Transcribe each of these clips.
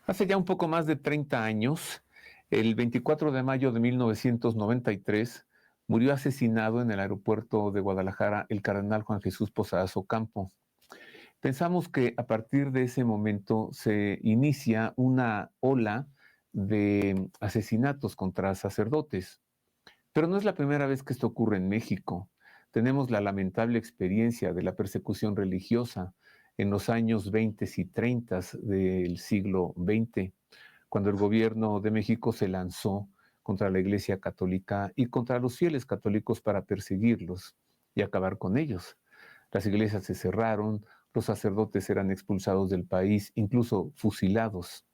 Hace ya un poco más de 30 años, el 24 de mayo de 1993, murió asesinado en el aeropuerto de Guadalajara el cardenal Juan Jesús Posadas Ocampo. Pensamos que a partir de ese momento se inicia una ola de asesinatos contra sacerdotes. Pero no es la primera vez que esto ocurre en México. Tenemos la lamentable experiencia de la persecución religiosa en los años 20 y 30 del siglo XX, cuando el gobierno de México se lanzó contra la Iglesia Católica y contra los fieles católicos para perseguirlos y acabar con ellos. Las iglesias se cerraron, los sacerdotes eran expulsados del país, incluso fusilados.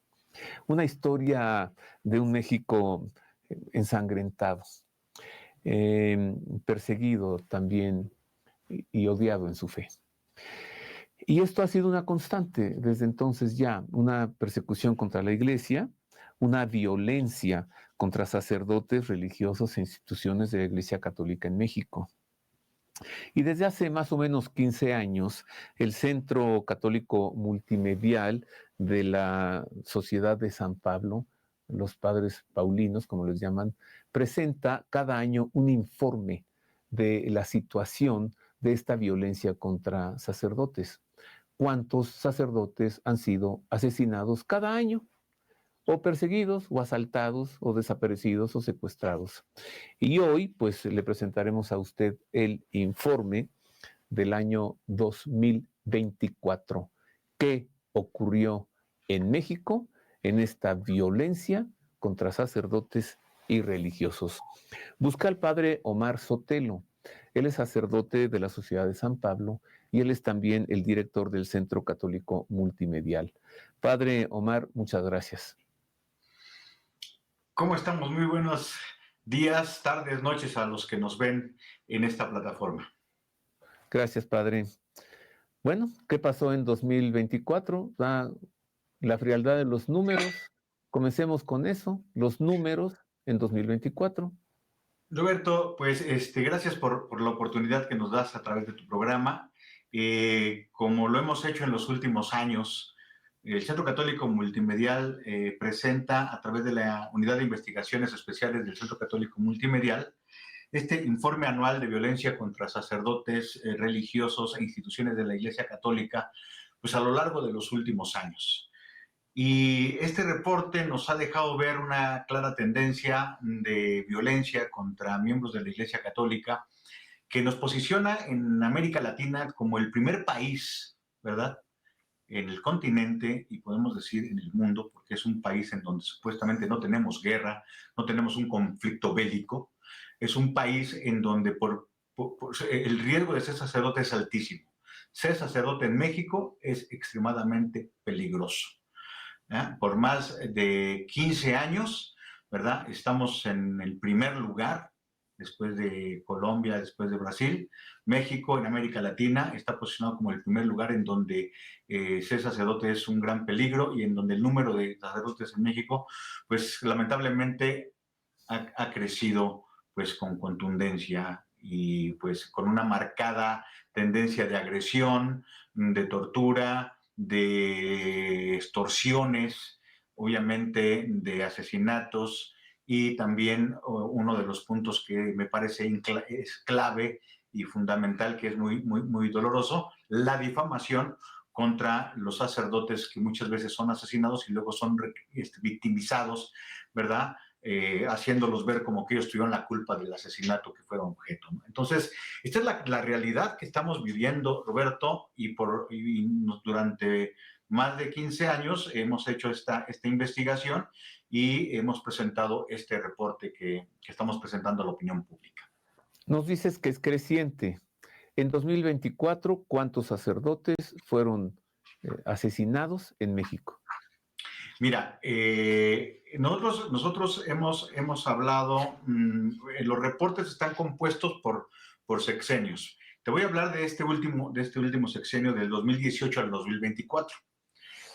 Una historia de un México ensangrentado, perseguido también y odiado en su fe. Y esto ha sido una constante desde entonces ya, una persecución contra la iglesia, una violencia contra sacerdotes, religiosos e instituciones de la Iglesia Católica en México. Y desde hace más o menos 15 años, el Centro Católico Multimedial de la Sociedad de San Pablo, los padres paulinos, como les llaman, presenta cada año un informe de la situación de esta violencia contra sacerdotes. ¿Cuántos sacerdotes han sido asesinados cada año? O perseguidos, o asaltados, o desaparecidos, o secuestrados. Y hoy, pues, le presentaremos a usted el informe del año 2024. ¿Qué ocurrió en México en esta violencia contra sacerdotes y religiosos? Busca al padre Omar Sotelo. Él es sacerdote de la Sociedad de San Pablo y él es también el director del Centro Católico Multimedial. Padre Omar, muchas gracias. ¿Cómo estamos? Muy buenos días, tardes, noches a los que nos ven en esta plataforma. Gracias, padre. Bueno, ¿qué pasó en 2024? La frialdad de los números. Comencemos con eso, los números en 2024. Roberto, pues gracias por la oportunidad que nos das a través de tu programa. Como lo hemos hecho en los últimos años, el Centro Católico Multimedial presenta a través de la Unidad de Investigaciones Especiales del Centro Católico Multimedial este informe anual de violencia contra sacerdotes, religiosos e instituciones de la Iglesia Católica, pues a lo largo de los últimos años. Y este reporte nos ha dejado ver una clara tendencia de violencia contra miembros de la Iglesia Católica que nos posiciona en América Latina como el primer país, ¿verdad?, en el continente y podemos decir en el mundo, porque es un país en donde supuestamente no tenemos guerra, no tenemos un conflicto bélico, es un país en donde el riesgo de ser sacerdote es altísimo. Ser sacerdote en México es extremadamente peligroso. Por más de 15 años, ¿verdad? Estamos en el primer lugar, después de Colombia, después de Brasil. México, en América Latina, está posicionado como el primer lugar en donde ser sacerdote es un gran peligro y en donde el número de sacerdotes en México, pues lamentablemente ha crecido pues con contundencia y pues con una marcada tendencia de agresión, de tortura, de extorsiones, obviamente de asesinatos y también uno de los puntos que me parece es clave y fundamental, que es muy doloroso, la difamación contra los sacerdotes que muchas veces son asesinados y luego son victimizados, ¿verdad?, haciéndolos ver como que ellos tuvieron la culpa del asesinato que fueron objeto, ¿no? Entonces, esta es la realidad que estamos viviendo, Roberto, y durante más de 15 años hemos hecho esta investigación y hemos presentado este reporte que estamos presentando a la opinión pública. Nos dices que es creciente. En 2024, ¿cuántos sacerdotes fueron asesinados en México? Mira, nosotros hemos hablado, los reportes están compuestos por sexenios. Te voy a hablar de este último sexenio del 2018 al 2024.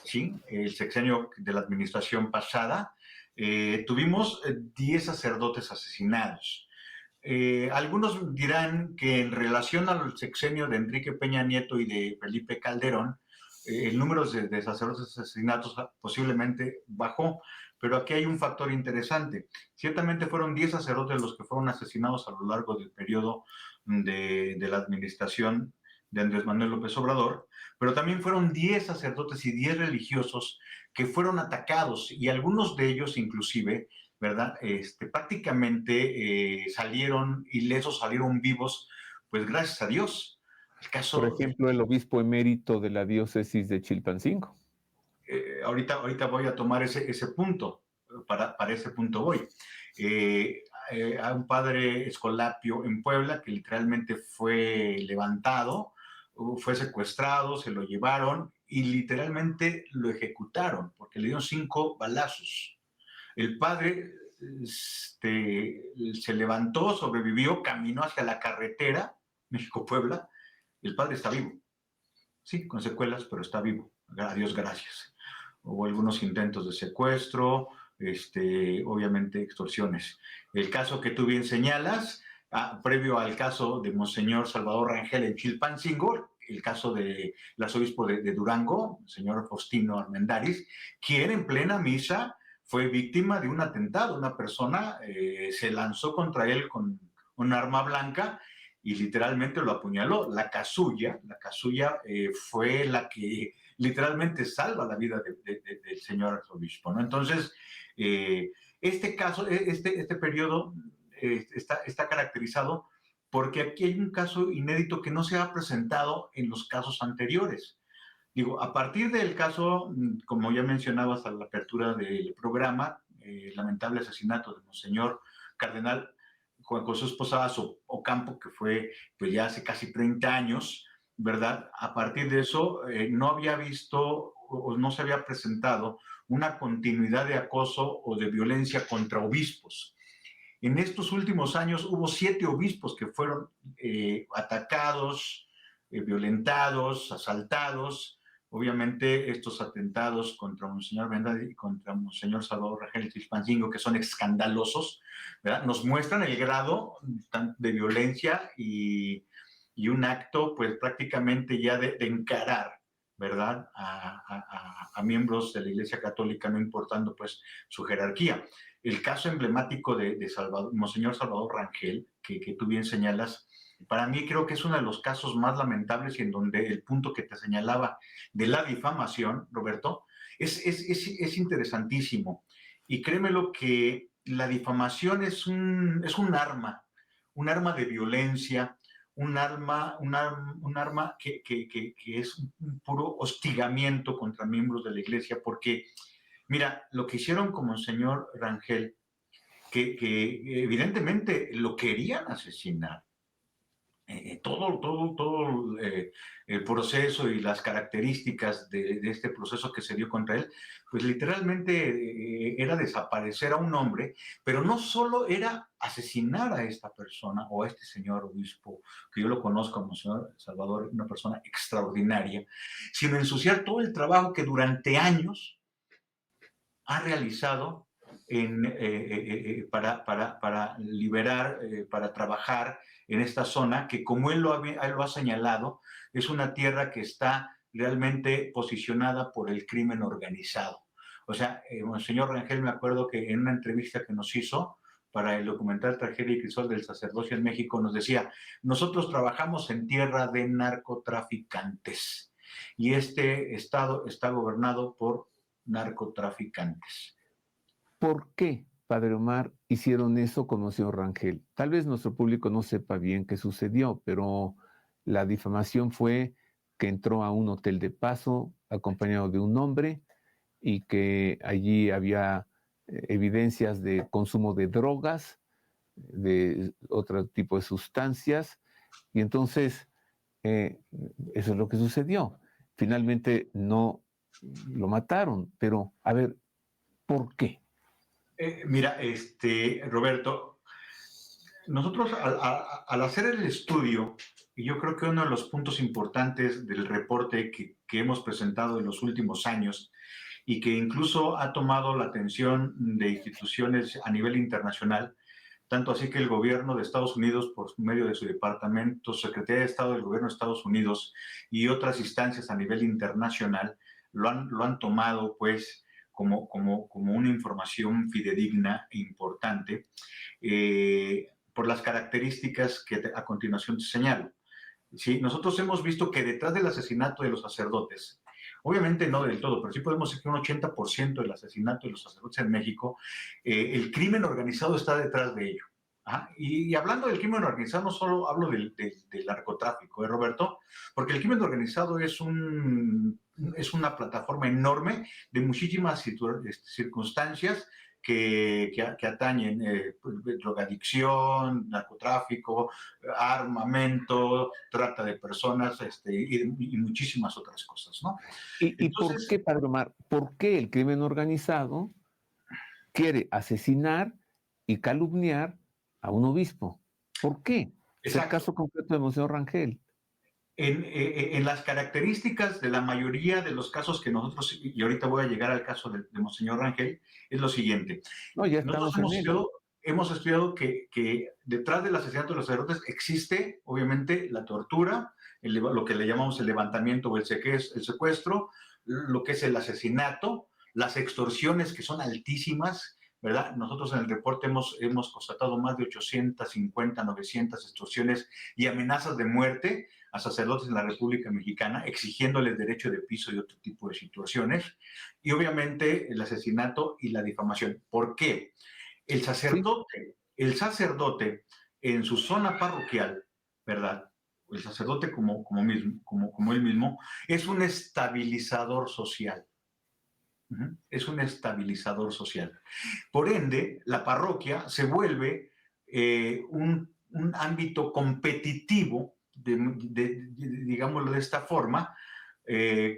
¿Sí? El sexenio de la administración pasada, tuvimos 10 sacerdotes asesinados. Algunos dirán que en relación al sexenio de Enrique Peña Nieto y de Felipe Calderón, el número de sacerdotes asesinatos posiblemente bajó, pero aquí hay un factor interesante. Ciertamente fueron 10 sacerdotes los que fueron asesinados a lo largo del periodo de la administración de Andrés Manuel López Obrador, pero también fueron 10 sacerdotes y 10 religiosos que fueron atacados, y algunos de ellos inclusive, ¿verdad? Prácticamente salieron ilesos, salieron vivos, pues gracias a Dios. El Por caso, ejemplo, el obispo emérito de la diócesis de Chilpancingo. ahorita voy a tomar ese punto, para ese punto voy. A un padre Escolapio en Puebla que literalmente fue levantado, fue secuestrado, se lo llevaron y literalmente lo ejecutaron porque le dieron 5 balazos. El padre se levantó, sobrevivió, caminó hacia la carretera México-Puebla. El padre está vivo. Sí, con secuelas, pero está vivo. A Dios gracias. Hubo algunos intentos de secuestro, obviamente extorsiones. El caso que tú bien señalas, previo al caso de Monseñor Salvador Rangel en Chilpancingo, el caso del arzobispo de Durango, el señor Faustino Armendáriz, quien en plena misa fue víctima de un atentado. Una persona se lanzó contra él con un arma blanca y literalmente lo apuñaló. La casulla fue la que literalmente salva la vida del señor arzobispo, ¿no? Entonces, este caso, este periodo está caracterizado porque aquí hay un caso inédito que no se ha presentado en los casos anteriores. Digo, a partir del caso, como ya mencionaba hasta la apertura del programa, lamentable asesinato de Monseñor Cardenal Juan José Esposazo Ocampo, que fue pues ya hace casi 30 años, ¿verdad? A partir de eso no había visto o no se había presentado una continuidad de acoso o de violencia contra obispos. En estos últimos años hubo 7 obispos que fueron atacados, violentados, asaltados. Obviamente estos atentados contra Monseñor Benda y contra Monseñor Salvador Rangel Chilpancingo, que son escandalosos, ¿verdad? Nos muestran el grado de violencia y un acto pues prácticamente ya de encarar, ¿verdad? A miembros de la Iglesia Católica, no importando pues su jerarquía. El caso emblemático de Monseñor Salvador Rangel, que tú bien señalas, para mí creo que es uno de los casos más lamentables y en donde el punto que te señalaba de la difamación, Roberto, es interesantísimo. Y créemelo que la difamación es un arma de violencia, un arma que es un puro hostigamiento contra miembros de la iglesia, porque, mira, lo que hicieron con Monseñor Rangel, que evidentemente lo querían asesinar, todo el proceso y las características de este proceso que se dio contra él, pues literalmente era desaparecer a un hombre, pero no solo era asesinar a esta persona o a este señor obispo, que yo lo conozco como señor Salvador, una persona extraordinaria, sino ensuciar todo el trabajo que durante años ha realizado para liberar, para trabajar en esta zona, que como él lo ha señalado, es una tierra que está realmente posicionada por el crimen organizado. O sea, Monseñor Rangel, me acuerdo que en una entrevista que nos hizo para el documental Tragedia y Crisol del Sacerdocio en México, nos decía, nosotros trabajamos en tierra de narcotraficantes y este estado está gobernado por narcotraficantes. ¿Por qué, Padre Omar, hicieron eso con el señor Rangel? Tal vez nuestro público no sepa bien qué sucedió, pero la difamación fue que entró a un hotel de paso acompañado de un hombre y que allí había evidencias de consumo de drogas, de otro tipo de sustancias, y entonces eso es lo que sucedió. Finalmente no lo mataron, pero a ver, ¿por qué? Mira, Roberto, nosotros al hacer el estudio, y yo creo que uno de los puntos importantes del reporte que hemos presentado en los últimos años y que incluso ha tomado la atención de instituciones a nivel internacional, tanto así que el gobierno de Estados Unidos, por medio de su departamento, Secretaría de Estado del Gobierno de Estados Unidos y otras instancias a nivel internacional, lo han tomado pues como una información fidedigna e importante por las características que a continuación te señalo. ¿Sí? Nosotros hemos visto que detrás del asesinato de los sacerdotes, obviamente no del todo, pero sí podemos decir que un 80% del asesinato de los sacerdotes en México, el crimen organizado está detrás de ello. ¿Ah? Y hablando del crimen organizado, no solo hablo del narcotráfico, Roberto, porque el crimen organizado es una plataforma enorme de muchísimas circunstancias que atañen drogadicción, narcotráfico, armamento, trata de personas y muchísimas otras cosas, ¿no? ¿Y por Entonces, qué, Padre Omar, por qué el crimen organizado quiere asesinar y calumniar a un obispo? ¿Por qué? Es el exacto. caso concreto de Monseñor Rangel. En las características de la mayoría de los casos que nosotros, y ahorita voy a llegar al caso de Monseñor Rangel, es lo siguiente. No, ya Nosotros estamos en él. hemos estudiado que detrás del asesinato de los sacerdotes existe, obviamente, la tortura, lo que le llamamos el levantamiento o el secuestro, lo que es el asesinato, las extorsiones que son altísimas, ¿verdad? Nosotros en el reporte hemos constatado más de 850, 900 extorsiones y amenazas de muerte a sacerdotes en la República Mexicana, exigiéndoles derecho de piso y otro tipo de situaciones. Y obviamente el asesinato y la difamación. ¿Por qué? Sí, El sacerdote en su zona parroquial, ¿verdad? El sacerdote como él mismo, es un estabilizador social. Es un estabilizador social. Por ende, la parroquia se vuelve un ámbito competitivo, digámoslo de esta forma,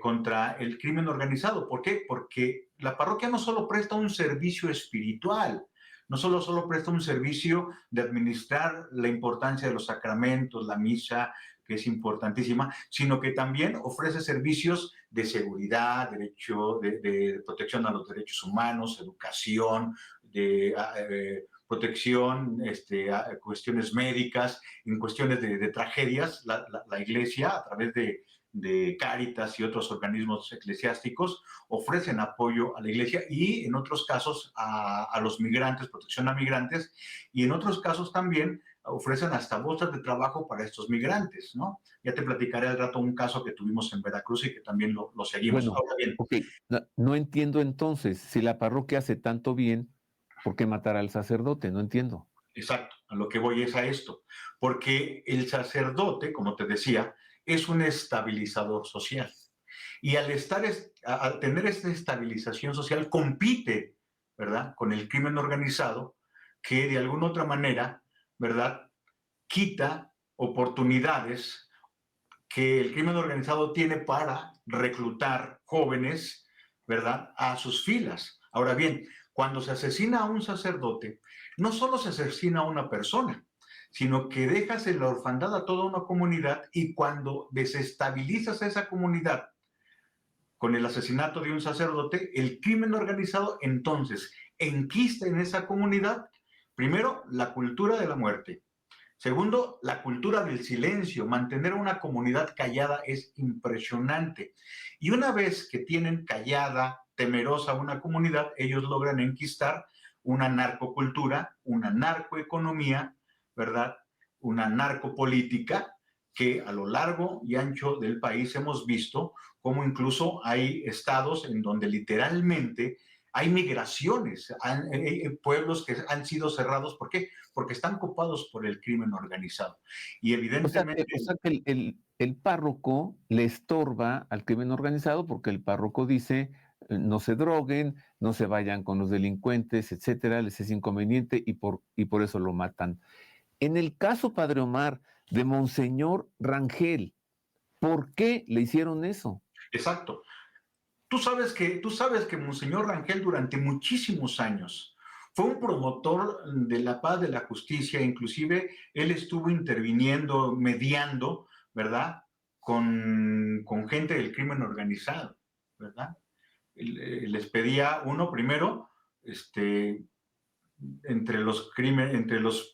contra el crimen organizado. ¿Por qué? Porque la parroquia no solo presta un servicio espiritual, no solo presta un servicio de administrar la importancia de los sacramentos, la misa, que es importantísima, sino que también ofrece servicios de seguridad, de protección a los derechos humanos, educación, de protección, cuestiones médicas, en cuestiones de tragedias, la iglesia, a través de Cáritas y otros organismos eclesiásticos, ofrecen apoyo a la iglesia y en otros casos a los migrantes, protección a migrantes, y en otros casos también ofrecen hasta bolsas de trabajo para estos migrantes, ¿no? Ya te platicaré al rato un caso que tuvimos en Veracruz y que también lo seguimos. bueno, Ahora bien, ok. No, no entiendo entonces, si la parroquia hace tanto bien, ¿por qué matar al sacerdote? No entiendo. exacto, a lo que voy es a esto, porque el sacerdote, como te decía, es un estabilizador social. Y al tener esta estabilización social, compite, ¿verdad?, con el crimen organizado, que de alguna otra manera, ¿verdad?, quita oportunidades que el crimen organizado tiene para reclutar jóvenes, ¿verdad?, a sus filas. Ahora bien, cuando se asesina a un sacerdote, no solo se asesina a una persona, sino que dejas en la orfandad a toda una comunidad y cuando desestabilizas a esa comunidad con el asesinato de un sacerdote, el crimen organizado entonces enquista en esa comunidad, primero, la cultura de la muerte. Segundo, la cultura del silencio. Mantener a una comunidad callada es impresionante. Y una vez que tienen callada, temerosa una comunidad, ellos logran enquistar una narcocultura, una narcoeconomía, ¿verdad? Una narcopolítica que a lo largo y ancho del país hemos visto cómo incluso hay estados en donde literalmente hay migraciones, pueblos que han sido cerrados. ¿Por qué? Porque están copados por el crimen organizado. Y evidentemente... O sea que el párroco le estorba al crimen organizado porque el párroco dice no se droguen, no se vayan con los delincuentes, etcétera, les es inconveniente y por eso lo matan. En el caso, Padre Omar, de Monseñor Rangel, ¿por qué le hicieron eso? Exacto. Tú sabes que Monseñor Rangel durante muchísimos años fue un promotor de la paz, de la justicia, inclusive él estuvo interviniendo, mediando, ¿verdad? Con gente del crimen organizado, ¿verdad? Les pedía uno primero, entre los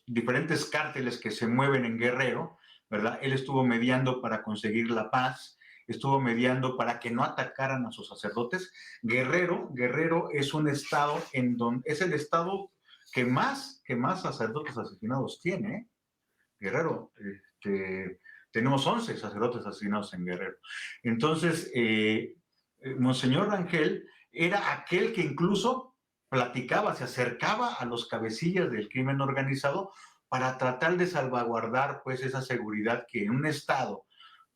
diferentes cárteles que se mueven en Guerrero, ¿verdad? Él estuvo mediando para conseguir la paz, estuvo mediando para que no atacaran a sus sacerdotes. Guerrero es un estado en donde es el estado que más sacerdotes asesinados tiene, ¿eh? Guerrero, tenemos 11 sacerdotes asesinados en Guerrero. Entonces, Monseñor Rangel era aquel que incluso platicaba, se acercaba a los cabecillas del crimen organizado para tratar de salvaguardar pues esa seguridad que en un estado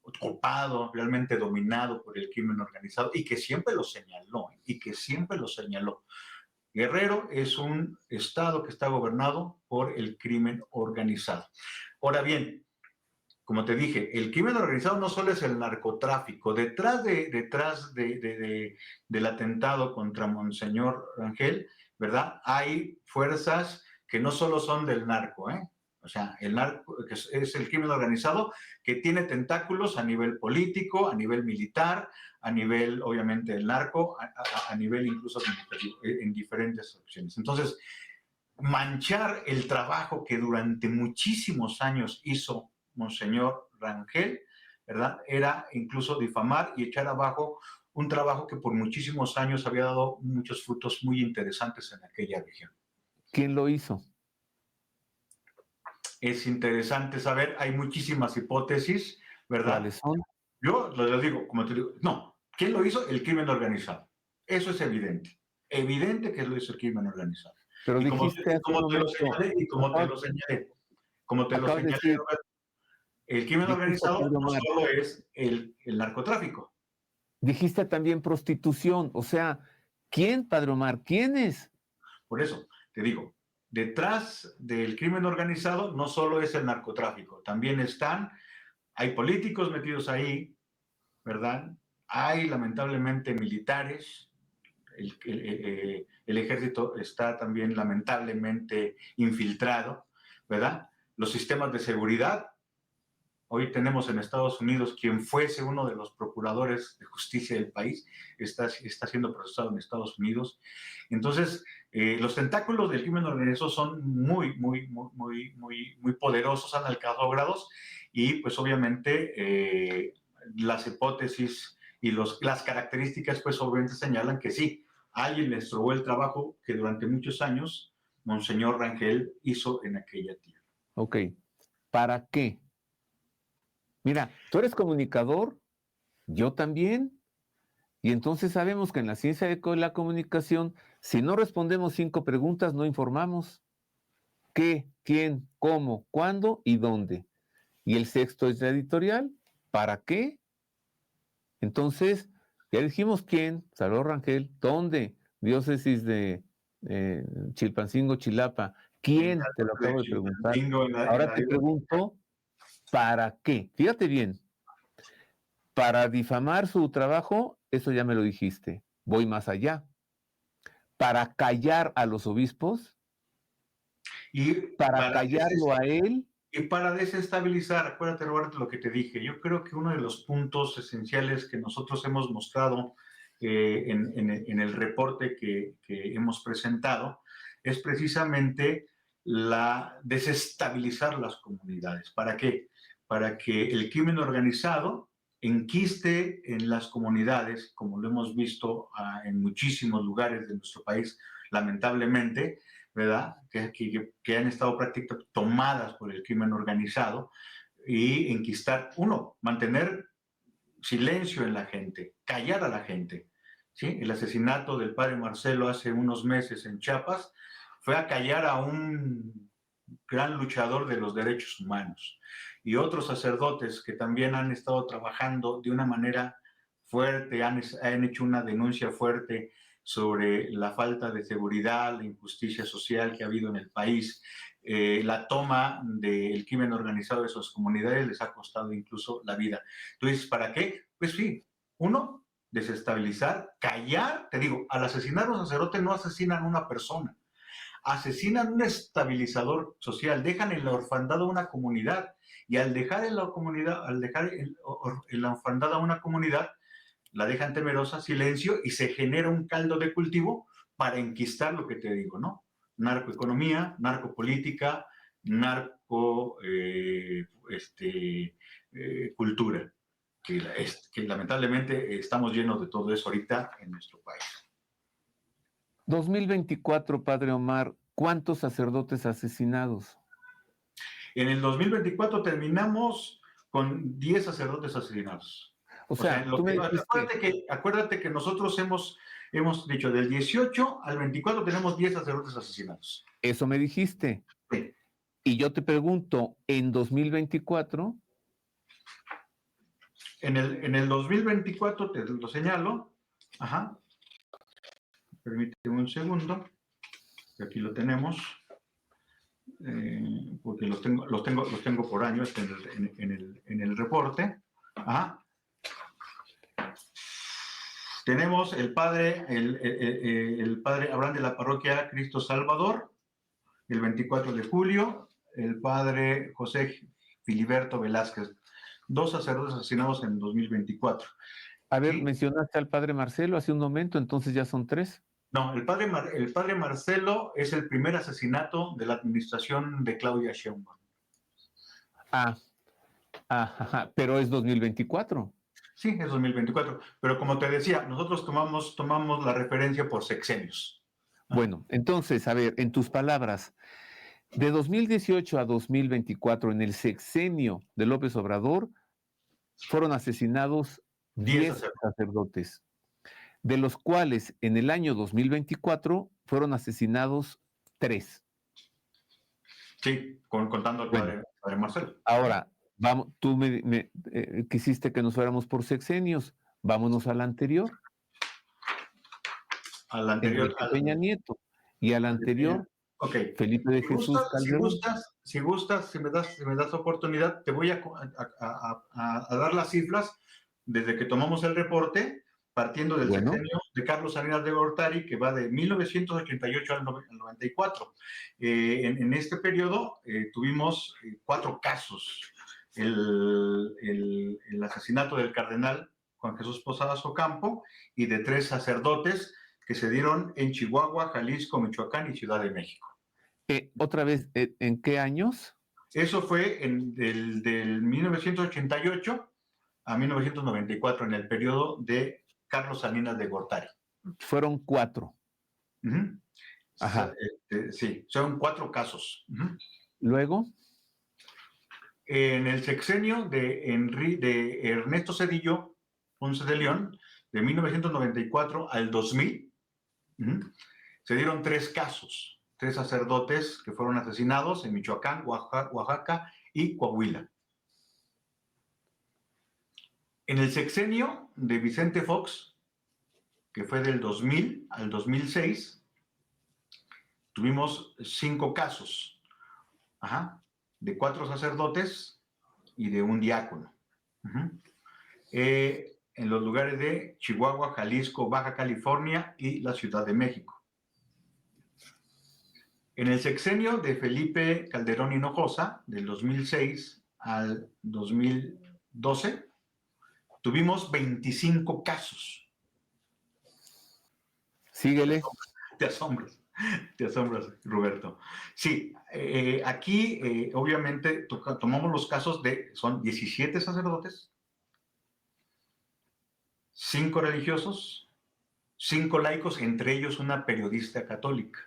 ocupado, realmente dominado por el crimen organizado y que siempre lo señaló, Guerrero es un estado que está gobernado por el crimen organizado. Ahora bien, como te dije, el crimen organizado no solo es el narcotráfico. Detrás del atentado contra Monseñor Rangel, ¿verdad? Hay fuerzas que no solo son del narco, ¿eh? O sea, el narco que es el crimen organizado que tiene tentáculos a nivel político, a nivel militar, a nivel, obviamente, del narco, a nivel incluso en diferentes opciones. Entonces, manchar el trabajo que durante muchísimos años hizo Monseñor Rangel, ¿verdad? Era incluso difamar y echar abajo un trabajo que por muchísimos años había dado muchos frutos muy interesantes en aquella región. ¿Quién lo hizo? Es interesante saber, hay muchísimas hipótesis, ¿verdad? ¿Cuáles son? Yo lo digo, como te digo, no, ¿quién lo hizo? El crimen organizado. Eso es evidente que lo hizo el crimen organizado. Pero Y dijiste hace un momento, como te lo acabas de señalé, decir, el crimen dijiste, organizado Pedro no Mar, solo es el narcotráfico. dijiste también prostitución, o sea, ¿quién, Padre Omar? ¿Quiénes? Por eso, te digo, detrás del crimen organizado no solo es el narcotráfico, también hay políticos metidos ahí, ¿verdad? Hay lamentablemente militares, el ejército está también lamentablemente infiltrado, ¿verdad? Los sistemas de seguridad. Hoy tenemos en Estados Unidos quien fuese uno de los procuradores de justicia del país, está siendo procesado en Estados Unidos. Entonces, los tentáculos del crimen organizado son muy poderosos, han alcanzado grados y pues obviamente las hipótesis y las características pues obviamente señalan que sí, alguien les robó el trabajo que durante muchos años Monseñor Rangel hizo en aquella tierra. Ok, ¿para qué? Mira, tú eres comunicador, yo también, y entonces sabemos que en la ciencia de la comunicación, si no respondemos 5 preguntas, no informamos. ¿Qué, quién, cómo, cuándo y dónde? Y el sexto es la editorial, ¿para qué? Entonces, ya dijimos quién, Salvador Rangel, dónde, diócesis de Chilpancingo, Chilapa, quién, te lo acabo de preguntar. Ahora te pregunto, ¿para qué? Fíjate bien, para difamar su trabajo, eso ya me lo dijiste, voy más allá. Para callar a los obispos, y para callarlo a él. Y para desestabilizar, acuérdate, Roberto, lo que te dije. Yo creo que uno de los puntos esenciales que nosotros hemos mostrado en el reporte que hemos presentado es precisamente la desestabilizar las comunidades. ¿Para qué? Para que el crimen organizado enquiste en las comunidades, como lo hemos visto en muchísimos lugares de nuestro país, lamentablemente, ¿verdad? Que han estado prácticamente tomadas por el crimen organizado y enquistar, mantener silencio en la gente, callar a la gente. ¿Sí? El asesinato del padre Marcelo hace unos meses en Chiapas fue a callar a un gran luchador de los derechos humanos. Y otros sacerdotes que también han estado trabajando de una manera fuerte, han hecho una denuncia fuerte sobre la falta de seguridad, la injusticia social que ha habido en el país. La toma del crimen organizado de sus comunidades les ha costado incluso la vida. Entonces, ¿para qué? Pues sí, desestabilizar, callar. Te digo, al asesinar a un sacerdote no asesinan a una persona, asesinan un estabilizador social, dejan en la orfandad a una comunidad, y al dejar en la orfandad a una comunidad, la dejan temerosa, silencio, y se genera un caldo de cultivo para enquistar lo que te digo, ¿no? narcoeconomía, narcopolítica, cultura, que lamentablemente estamos llenos de todo eso ahorita en nuestro país. 2024, padre Omar, ¿cuántos sacerdotes asesinados? En el 2024 terminamos con 10 sacerdotes asesinados. O sea, tú me dijiste... acuérdate que nosotros hemos dicho del 18 al 24 tenemos 10 sacerdotes asesinados. Eso me dijiste. Sí. Y yo te pregunto, ¿en 2024? En el 2024, te lo señalo. Ajá. Permíteme un segundo. Aquí lo tenemos. Porque los tengo por año en el reporte. Ajá. Tenemos el padre Abraham de la parroquia Cristo Salvador, el 24 de julio, el padre José Filiberto Velázquez, 2 sacerdotes asesinados en 2024. A ver, ¿sí? Mencionaste al padre Marcelo hace un momento, entonces ya son 3. No, el padre Marcelo es el primer asesinato de la administración de Claudia Sheinbaum. Pero es 2024. Sí, es 2024. Pero como te decía, nosotros tomamos la referencia por sexenios. Bueno, entonces, a ver, en tus palabras, de 2018 a 2024, en el sexenio de López Obrador, fueron asesinados 10 sacerdotes, de los cuales en el año 2024 fueron asesinados 3. Sí, contando al padre Marcelo. Ahora, vamos, tú me quisiste que nos fuéramos por sexenios, vámonos al anterior. Al anterior. Enrique Peña Nieto. Y al anterior, okay. Felipe de Jesús Calderón. Si me das oportunidad, te voy a dar las cifras desde que tomamos el reporte, partiendo del sexenio de Carlos Salinas de Gortari, que va de 1988 al 94. En este periodo tuvimos 4 casos. El asesinato del cardenal Juan Jesús Posadas Ocampo y de 3 sacerdotes que se dieron en Chihuahua, Jalisco, Michoacán y Ciudad de México. Otra vez, ¿en qué años? Eso fue del 1988 a 1994, en el periodo de Carlos Salinas de Gortari. Fueron 4. Uh-huh. Ajá. Sí, son 4 casos. Uh-huh. Luego. En el sexenio de Ernesto Zedillo Ponce de León, de 1994 al 2000, uh-huh, se dieron 3 casos. 3 sacerdotes que fueron asesinados en Michoacán, Oaxaca y Coahuila. En el sexenio de Vicente Fox, que fue del 2000 al 2006, tuvimos 5 casos, de 4 sacerdotes y de un diácono. En los lugares de Chihuahua, Jalisco, Baja California y la Ciudad de México. En el sexenio de Felipe Calderón Hinojosa, del 2006 al 2012, tuvimos 25 casos. Síguele. Te asombras, Roberto. Sí, aquí obviamente tomamos los casos son 17 sacerdotes, 5 religiosos, 5 laicos, entre ellos una periodista católica.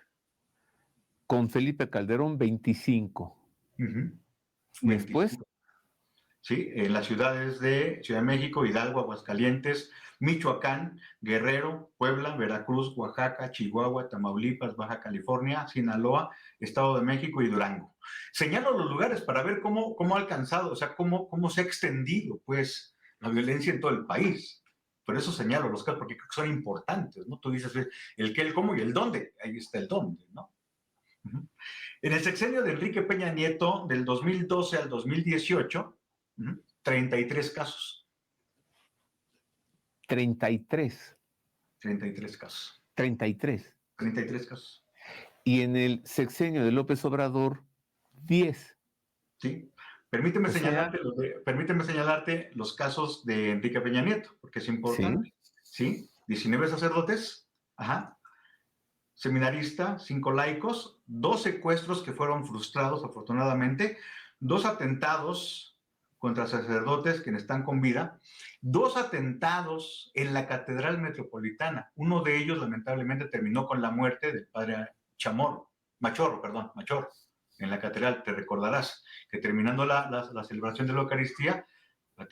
Con Felipe Calderón, 25. Uh-huh. Después. 25. Sí, en las ciudades de Ciudad de México, Hidalgo, Aguascalientes, Michoacán, Guerrero, Puebla, Veracruz, Oaxaca, Chihuahua, Tamaulipas, Baja California, Sinaloa, Estado de México y Durango. Señalo los lugares para ver cómo ha alcanzado, o sea, cómo se ha extendido, pues, la violencia en todo el país. Por eso señalo los casos, porque creo que son importantes, ¿no? Tú dices el qué, el cómo y el dónde. Ahí está el dónde, ¿no? Uh-huh. En el sexenio de Enrique Peña Nieto, del 2012 al 2018, 33 casos. 33. 33 casos. 33. 33 casos. Y en el sexenio de López Obrador, 10. Sí. Permíteme señalarte los casos de Enrique Peña Nieto, porque es importante. ¿Sí? 19 sacerdotes, seminarista, 5 laicos, 2 secuestros que fueron frustrados afortunadamente, 2 atentados contra sacerdotes quienes están con vida, 2 atentados en la Catedral Metropolitana. Uno de ellos lamentablemente terminó con la muerte del padre Machorro, en la catedral. Te recordarás que terminando la celebración de la Eucaristía,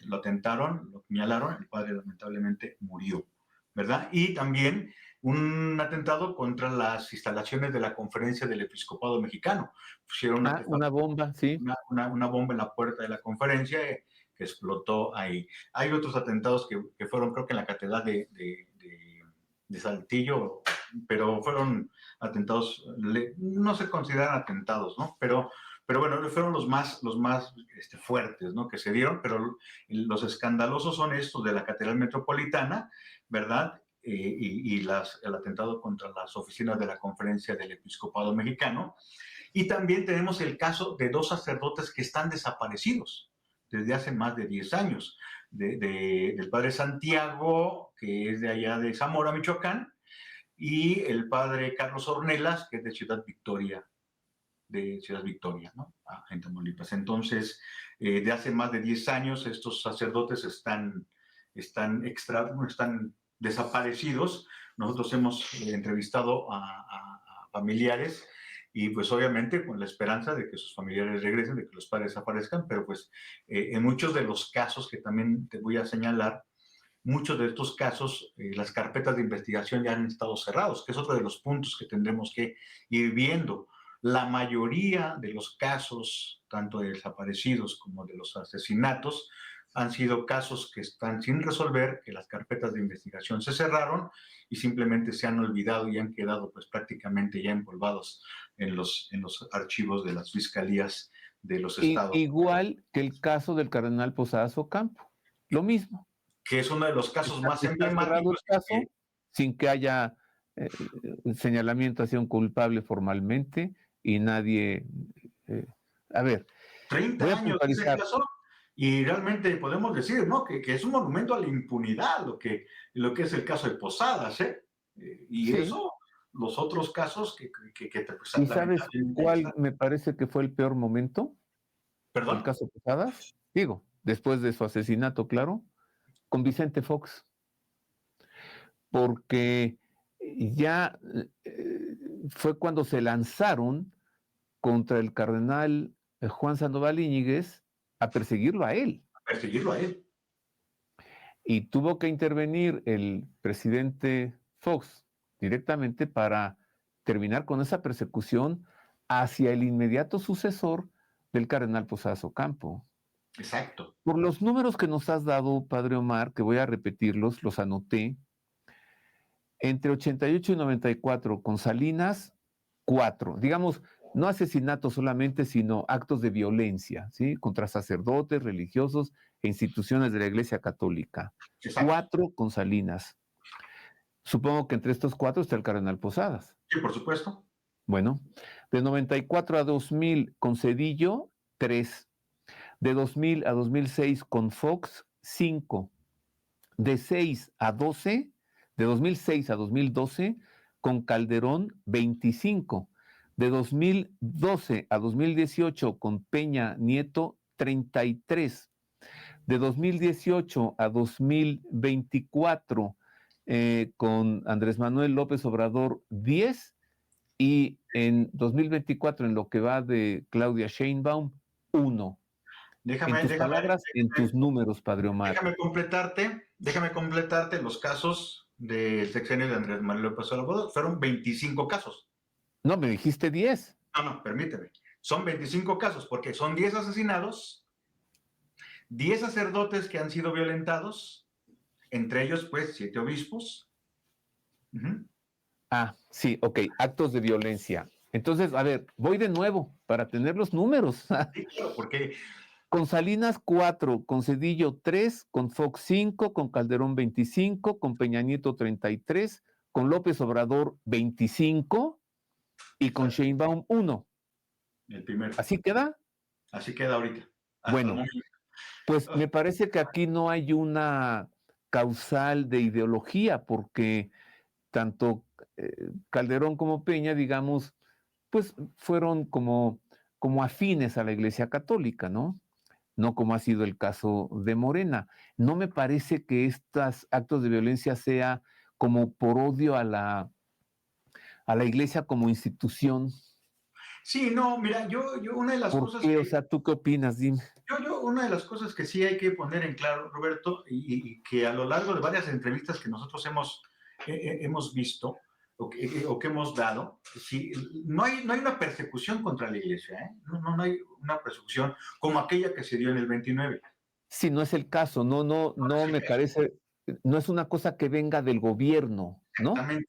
lo atentaron, lo apuñalaron, el padre lamentablemente murió, ¿verdad? Y también un atentado contra las instalaciones de la Conferencia del Episcopado Mexicano. Pusieron una bomba, sí. una bomba en la puerta de la conferencia que explotó ahí. Hay otros atentados que fueron, creo que en la Catedral de Saltillo, pero fueron atentados, no se consideran atentados, ¿no? Pero bueno, fueron los más fuertes, ¿no? Que se dieron, pero los escandalosos son estos de la Catedral Metropolitana, ¿verdad? El atentado contra las oficinas de la Conferencia del Episcopado Mexicano. Y también tenemos el caso de 2 sacerdotes que están desaparecidos desde hace más de 10 años, del padre Santiago, que es de allá de Zamora, Michoacán, y el padre Carlos Ornelas, que es de Ciudad Victoria, ¿no? En Tamaulipas. Entonces, de hace más de 10 años, estos sacerdotes están desaparecidos. Nosotros hemos entrevistado a familiares y pues obviamente con la esperanza de que sus familiares regresen, de que los padres aparezcan, pero pues en muchos de los casos que también te voy a señalar, muchos de estos casos, las carpetas de investigación ya han estado cerrados, que es otro de los puntos que tendremos que ir viendo. La mayoría de los casos, tanto de desaparecidos como de los asesinatos, han sido casos que están sin resolver, que las carpetas de investigación se cerraron y simplemente se han olvidado y han quedado pues prácticamente ya empolvados en los archivos de las fiscalías de los estados. Igual que el caso del cardenal Posadas Ocampo, lo mismo. Que es uno de los casos más emblemáticos. El caso, sin que haya señalamiento hacia un culpable formalmente y nadie... a ver, 30 años de ese caso y realmente podemos decir, ¿no? Que es un monumento a la impunidad lo que es el caso de Posadas, ¿eh? Y sí. Eso, los otros casos que pues, ¿y sabes cuál me parece que fue el peor momento? ¿Perdón? El caso Posadas, digo, después de su asesinato, claro, con Vicente Fox, porque ya fue cuando se lanzaron contra el cardenal Juan Sandoval Íñiguez a perseguirlo a él. Y tuvo que intervenir el presidente Fox directamente para terminar con esa persecución hacia el inmediato sucesor del cardenal Posadas Ocampo. Exacto. Por los números que nos has dado, padre Omar, que voy a repetirlos, los anoté, entre 88 y 94, con Salinas, 4. Digamos, no asesinatos solamente, sino actos de violencia, ¿sí? Contra sacerdotes, religiosos e instituciones de la Iglesia Católica. Exacto. 4 con Salinas. Supongo que entre estos 4 está el cardenal Posadas. Sí, por supuesto. Bueno, de 94 a 2000 con Zedillo, 3. De 2000 a 2006 con Fox, 5. De 6 a 12, de 2006 a 2012 con Calderón, 25. De 2012 a 2018 con Peña Nieto, 33. De 2018 a 2024 con Andrés Manuel López Obrador, 10. Y en 2024, en lo que va de Claudia Sheinbaum, 1. En tus palabras, en tus números, padre Omar. Déjame completarte los casos del sexenio de Andrés Manuel López Obrador. Fueron 25 casos. No, me dijiste 10. No, permíteme. Son 25 casos, porque son 10 asesinados, 10 sacerdotes que han sido violentados, entre ellos, pues, 7 obispos. Sí, ok, actos de violencia. Entonces, a ver, voy de nuevo para tener los números. Sí, claro, porque... Con Salinas, 4, con Zedillo, 3, con Fox, 5, con Calderón, 25, con Peña Nieto, 33, con López Obrador, 25 y con Sheinbaum, 1. El primero. ¿Así queda? Así queda ahorita. Bueno, pues me parece que aquí no hay una causal de ideología, porque tanto Calderón como Peña, digamos, pues fueron como afines a la Iglesia Católica, ¿no? No como ha sido el caso de Morena. No me parece que estos actos de violencia sea como por odio a la Iglesia como institución. Sí, no, mira, yo una de las ¿Por cosas qué? O que, sea, ¿tú qué opinas? Dime. una de las cosas que sí hay que poner en claro, Roberto, y que a lo largo de varias entrevistas que nosotros hemos visto o que hemos dado, sí, no hay una persecución contra la iglesia, ¿eh? No hay una persecución como aquella que se dio en el 29. Si no es el caso, no me parece, no es una cosa que venga del gobierno, ¿no? Exactamente.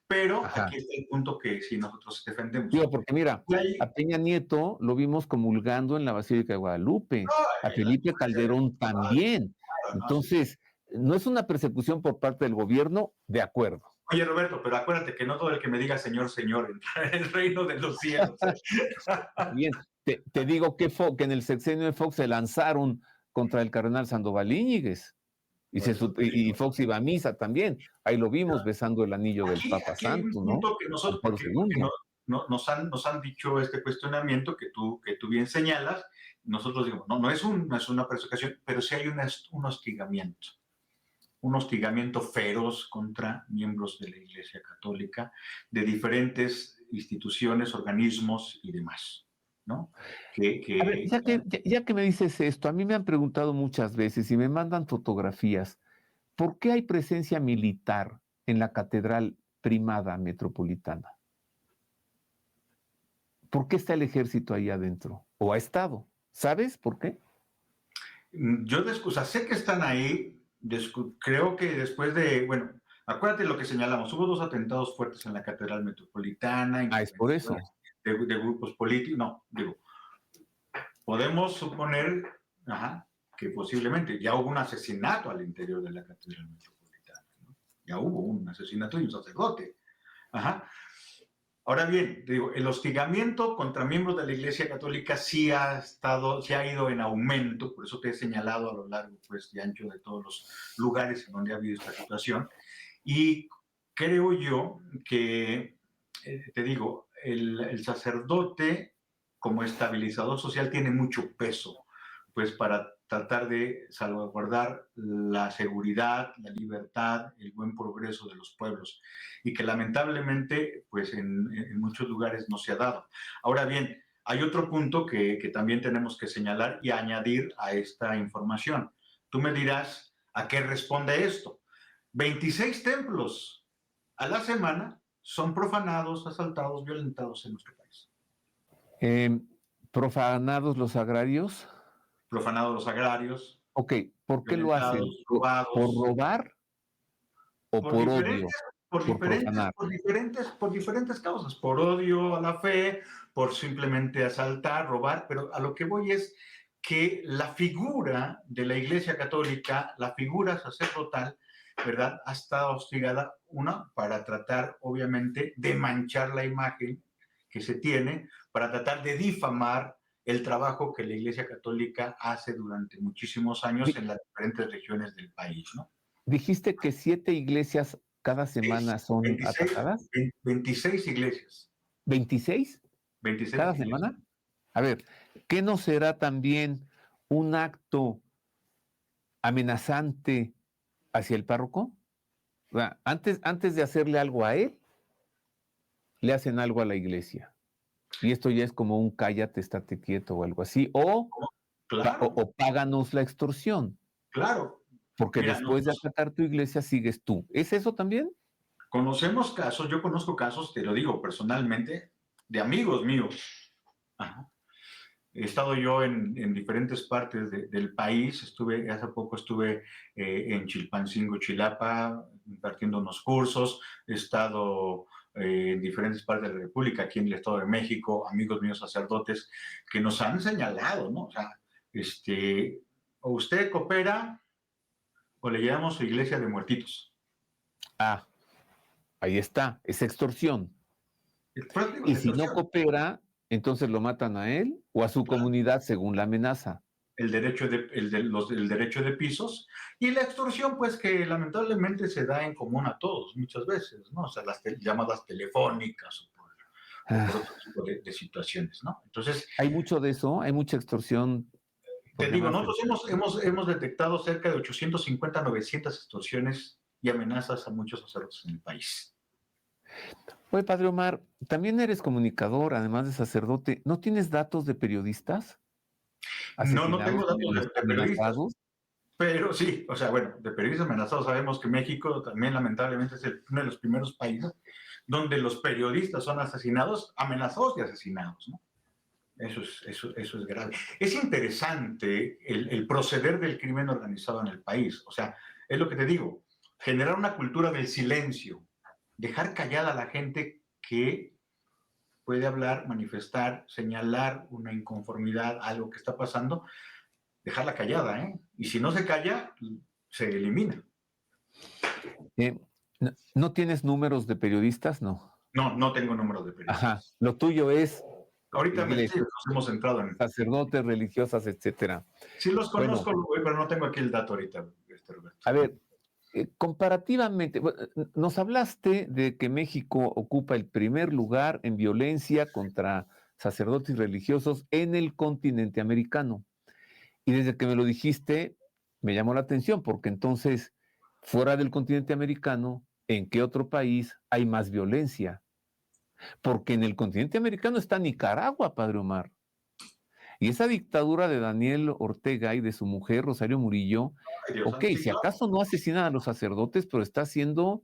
Pero Ajá. aquí está el punto que sí nosotros defendemos. Digo, porque mira, Y ahí, a Peña Nieto lo vimos comulgando en la Basílica de Guadalupe, a no, Felipe Calderón también. no, sí. Entonces, no es una persecución por parte del gobierno, de acuerdo. Oye, Roberto, pero acuérdate que no todo el que me diga señor, señor, entra en el reino de los cielos. Bien, te digo que en el sexenio de Fox se lanzaron contra el cardenal Sandoval Íñiguez. Por eso te Y digo. Fox iba a misa también. Ahí lo vimos besando el anillo del Papa Aquí hay un Santo, ¿no? punto que Juan nosotros, Pablo porque II. nos han dicho este cuestionamiento que tú bien señalas. Nosotros digamos, no es una persecución, pero sí hay un hostigamiento feroz contra miembros de la Iglesia Católica, de diferentes instituciones, organismos y demás, ¿no? A ver, Que ya que me dices esto, a mí me han preguntado muchas veces y me mandan fotografías, ¿por qué hay presencia militar en la Catedral Primada Metropolitana? ¿Por qué está el ejército ahí adentro? ¿O ha estado? ¿Sabes por qué? yo o sea, sé que están ahí, creo que después de, bueno, acuérdate lo que señalamos, hubo dos atentados fuertes en la Catedral Metropolitana, Ah, es por intervenciones eso. de grupos políticos, no, digo, podemos suponer ajá, que posiblemente ya hubo un asesinato al interior de la Catedral Metropolitana, ¿no? Ya hubo un asesinato de un sacerdote. Ajá. Ahora bien, digo, el hostigamiento contra miembros de la Iglesia Católica sí ha ido en aumento, por eso te he señalado a lo largo pues, y ancho de todos los lugares en donde ha habido esta situación. Y creo yo que, te digo, el sacerdote como estabilizador social tiene mucho peso, pues para tratar de salvaguardar la seguridad, la libertad, el buen progreso de los pueblos y que lamentablemente pues en muchos lugares no se ha dado. Ahora bien, hay otro punto que también tenemos que señalar y añadir a esta información. Tú me dirás a qué responde esto. 26 templos a la semana son profanados, asaltados, violentados en nuestro país. Eh, ¿Profanados los agrarios? Profanados los agrarios, Ok, ¿por qué lo hacen? violentados, ¿Por robados, robar o por por odio? diferentes, por Por diferentes, profanar. por diferentes causas, por odio a la fe, por simplemente asaltar, robar, pero a lo que voy es que la figura de la Iglesia Católica, la figura sacerdotal, ¿verdad? Ha estado hostigada, una, para tratar, obviamente, de manchar la imagen que se tiene, para tratar de difamar el trabajo que la Iglesia Católica hace durante muchísimos años en las diferentes regiones del país, ¿no? Dijiste que 7 iglesias cada semana son 26, atacadas. 26 iglesias. ¿26 26 cada iglesias. semana? A ver, ¿qué no será también un acto amenazante hacia el párroco? O sea, antes de hacerle algo a él, le hacen algo a la iglesia. Y esto ya es como un cállate, estate quieto o algo así. Claro, O páganos la extorsión, claro. porque Mira, después de nosotros atacar tu iglesia sigues tú. ¿Es eso también? conocemos casos, yo conozco casos, te lo digo personalmente, de amigos míos. Ajá. He estado yo en diferentes partes del país. Hace poco estuve en Chilpancingo, Chilapa, impartiendo unos cursos. He estado en diferentes partes de la República, aquí en el Estado de México, amigos míos sacerdotes que nos han señalado, ¿no? O sea, o usted coopera o le llevamos a iglesia de muertitos. Ah, ahí está, es extorsión. Pero digo, Y es si no extorsión. coopera, entonces lo matan a él o a su Claro. comunidad según la amenaza. el derecho de pisos, y la extorsión, pues que lamentablemente se da en común a todos muchas veces, ¿no? O sea, las llamadas telefónicas o por otro Ah, tipo de situaciones, ¿no? Entonces, hay mucho de eso, hay mucha extorsión por te digo, llamadas nosotros telefónicas. hemos detectado cerca de 850, 900 extorsiones y amenazas a muchos sacerdotes en el país. Oye, Padre Omar, también eres comunicador, además de sacerdote. ¿No tienes datos de periodistas No, no asesinados, tengo datos de periodistas, amenazados? pero sí, o sea, bueno, de periodistas amenazados sabemos que México también lamentablemente es uno de los primeros países donde los periodistas son asesinados, amenazados y asesinados, ¿no? Eso es grave. Es interesante el proceder del crimen organizado en el país. O sea, es lo que te digo, generar una cultura del silencio, dejar callada a la gente que puede hablar, manifestar, señalar una inconformidad, algo que está pasando, dejarla callada, ¿eh? Y si no se calla, se elimina. Eh, ¿No tienes números de periodistas? No. No, no tengo números de Ajá. periodistas. Lo tuyo es Ahorita sí, iglesia, nos hemos centrado en... sacerdotes, religiosas, etcétera. Sí los Bueno, conozco, pero no tengo aquí el dato ahorita, Roberto. a ver, comparativamente, nos hablaste de que México ocupa el primer lugar en violencia contra sacerdotes y religiosos en el continente americano. Y desde que me lo dijiste, me llamó la atención, porque entonces, fuera del continente americano, ¿en qué otro país hay más violencia? Porque en el continente americano está Nicaragua, Padre Omar. Y esa dictadura de Daniel Ortega y de su mujer, Rosario Murillo, Ay, Dios ok, santo, sí, si claro. acaso no asesinan a los sacerdotes, pero está haciendo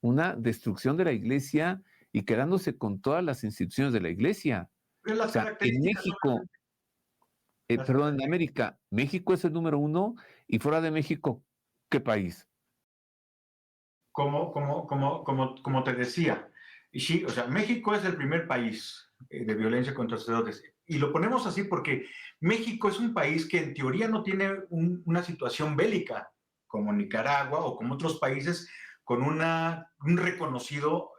una destrucción de la iglesia y quedándose con todas las instituciones de la iglesia. Pero O las sea, en características son México, las perdón, en características, América, México es el número uno y fuera de México, ¿qué país? como te decía. Y sí, o sea, México es el primer país de violencia contra sacerdotes. Y lo ponemos así porque México es un país que en teoría no tiene una situación bélica como Nicaragua o como otros países con un reconocido,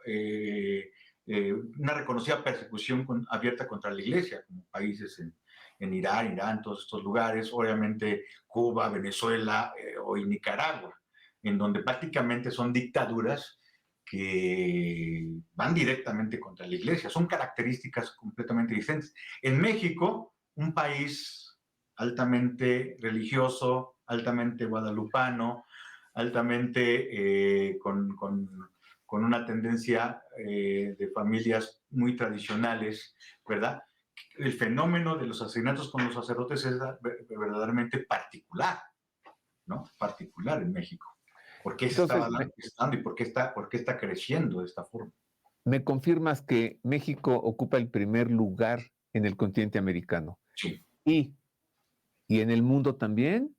una reconocida persecución abierta contra la iglesia, como países en Irán, todos estos lugares, obviamente Cuba, Venezuela o Nicaragua, en donde prácticamente son dictaduras que van directamente contra la iglesia. Son características completamente diferentes. En México, un país altamente religioso, altamente guadalupano, altamente con una tendencia de familias muy tradicionales, ¿verdad? El fenómeno de los asesinatos con los sacerdotes es verdaderamente particular, ¿no? Particular en México. ¿Por qué se Entonces, está manifestando y por qué está creciendo de esta forma? me confirmas que México ocupa el primer lugar en el continente americano. Sí. ¿Y, y en el mundo también?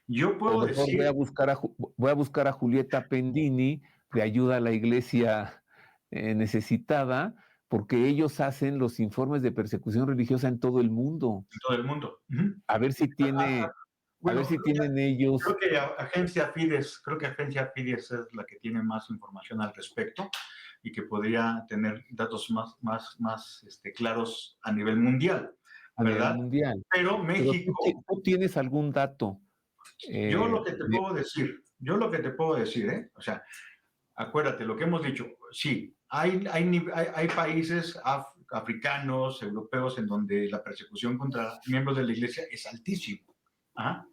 Yo O puedo mejor decir, voy a buscar a Julieta Pendini de ayuda a la iglesia necesitada, porque ellos hacen los informes de persecución religiosa en todo el mundo. en todo el mundo. Uh-huh. A ver si tiene, a ver Bueno, si tienen ellos. creo que Agencia Fides es la que tiene más información al respecto y que podría tener datos más claros a nivel mundial, A nivel ¿verdad? mundial. Pero Pero México, tú tienes algún dato. yo lo que te puedo decir, o sea, acuérdate lo que hemos dicho, sí, hay países africanos, europeos, en donde la persecución contra miembros de la iglesia es altísima. ¿Ah?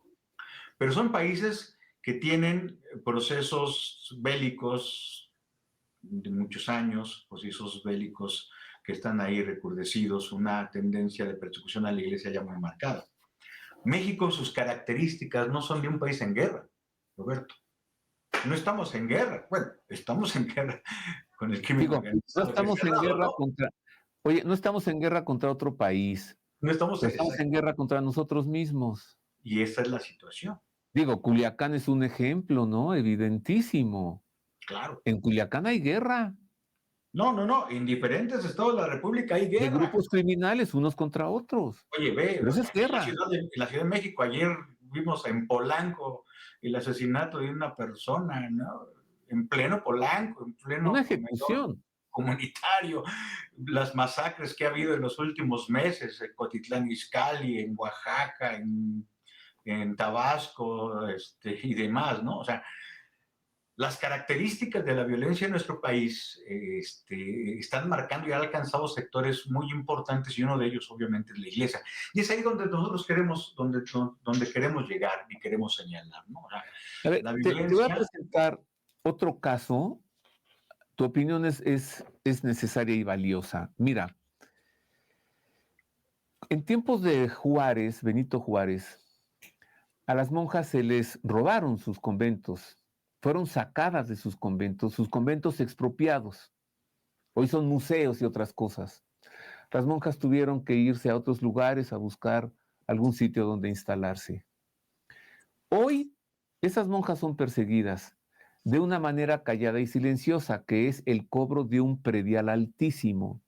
Pero son países que tienen procesos bélicos de muchos años, procesos bélicos que están ahí recrudecidos, una tendencia de persecución a la iglesia ya muy marcada. México, sus características no son de un país en guerra, Roberto. No estamos en guerra. Bueno, estamos en guerra con el crimen Digo, no organizado, que es estamos en cerrado, guerra ¿no? contra, oye, no estamos en guerra contra otro país, No estamos pero estamos en guerra contra nosotros mismos. y esa es la situación. Digo, Culiacán es un ejemplo, ¿no? Evidentísimo. Claro. En Culiacán hay guerra No. En diferentes estados de la República hay de guerra. grupos criminales unos contra otros. Oye, ve, Pero eso es en guerra. en la Ciudad de México ayer vimos en Polanco el asesinato de una persona, ¿no? En pleno Polanco, en Una pleno comedor ejecución. comunitario, las masacres que ha habido en los últimos meses, en Cotitlán Izcalli, en Oaxaca, en Tabasco, y demás, ¿no? O sea, las características de la violencia en nuestro país están marcando y han alcanzado sectores muy importantes y uno de ellos obviamente es la iglesia. Y es ahí donde nosotros queremos, donde queremos llegar y queremos señalar, ¿no? O sea, A ver, la te voy a violencia... presentar otro caso. Tu opinión es necesaria y valiosa. Mira, en tiempos de Juárez, Benito Juárez, a las monjas se les robaron sus conventos, fueron sacadas de sus conventos expropiados. Hoy son museos y otras cosas. Las monjas tuvieron que irse a otros lugares a buscar algún sitio donde instalarse. Hoy esas monjas son perseguidas de una manera callada y silenciosa, que es el cobro de un predial altísimo,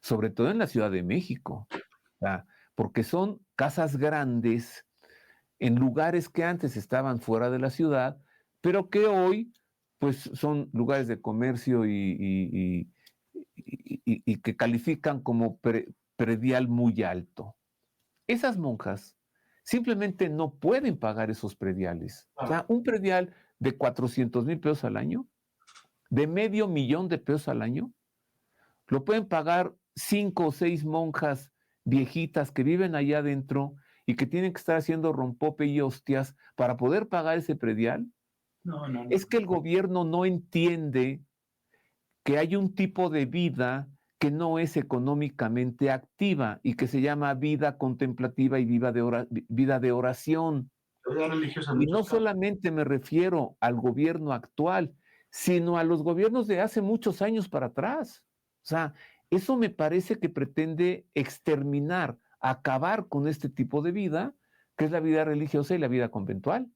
sobre todo en la Ciudad de México, ¿verdad? Porque son casas grandes en lugares que antes estaban fuera de la ciudad, pero que hoy pues son lugares de comercio y que califican como predial muy alto. Esas monjas simplemente no pueden pagar esos prediales. O sea, un predial de 400,000 pesos al año, de $500,000 al año, lo pueden pagar 5 o 6 monjas viejitas que viven allá adentro y que tienen que estar haciendo rompope y hostias para poder pagar ese predial. No, no, no. Es que el gobierno no entiende que hay un tipo de vida que no es económicamente activa y que se llama vida contemplativa y vida de oración. Vida religiosa en Y no muchos casos. solamente me refiero al gobierno actual, sino a los gobiernos de hace muchos años para atrás. O sea, eso me parece que pretende exterminar, acabar con este tipo de vida, que es la vida religiosa y la vida conventual.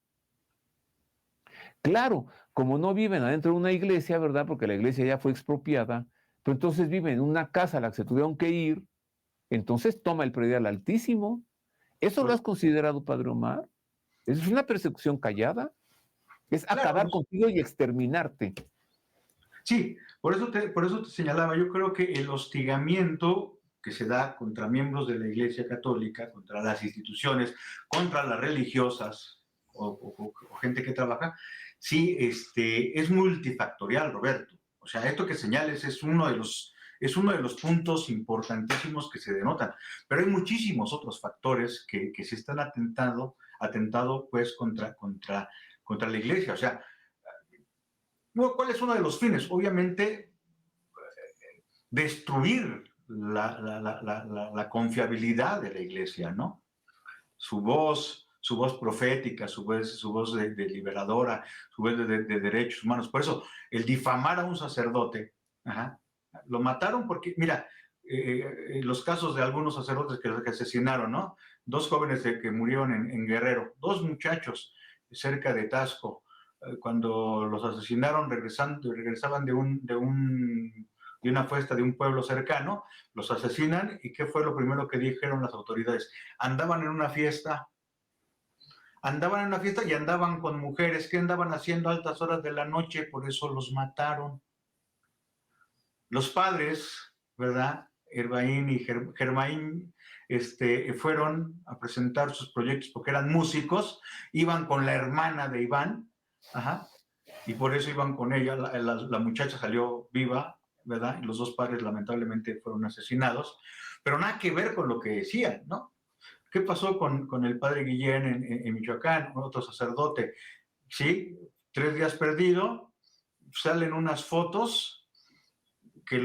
Claro, como no viven adentro de una iglesia, ¿verdad? Porque la iglesia ya fue expropiada, pero entonces viven en una casa a la que se tuvieron que ir, entonces toma el predial altísimo. ¿Eso lo Pues, has considerado, Padre Omar? ¿Es una persecución callada? Es claro, acabar contigo y exterminarte. sí, por eso te señalaba, yo creo que el hostigamiento que se da contra miembros de la Iglesia Católica, contra las instituciones, contra las religiosas o gente que trabaja, sí, es multifactorial, Roberto. O sea, esto que señales es uno de los puntos importantísimos que se denotan. Pero hay muchísimos otros factores que se están atentado pues contra la Iglesia. O sea, ¿cuál es uno de los fines? Obviamente, destruir la confiabilidad de la iglesia, ¿no? Su voz profética, su voz de liberadora, su voz de derechos humanos. Por eso, el difamar a un sacerdote, ajá, lo mataron porque, mira, los casos de algunos sacerdotes que asesinaron, ¿no? 2 jóvenes que murieron en Guerrero, 2 muchachos cerca de Tasco, cuando los asesinaron regresaban de una fiesta de un pueblo cercano, los asesinan y ¿qué fue lo primero que dijeron las autoridades? Andaban en una fiesta y andaban con mujeres que andaban haciendo a altas horas de la noche, por eso los mataron. Los padres, ¿verdad? Herbaín y Germain fueron a presentar sus proyectos porque eran músicos, iban con la hermana de Iván, ajá, y por eso iban con ella. La muchacha salió viva, ¿verdad? Y los 2 padres lamentablemente fueron asesinados, pero nada que ver con lo que decían, ¿no? ¿Qué pasó con el padre Guillén en Michoacán, otro sacerdote? Sí, 3 días perdido, salen unas fotos que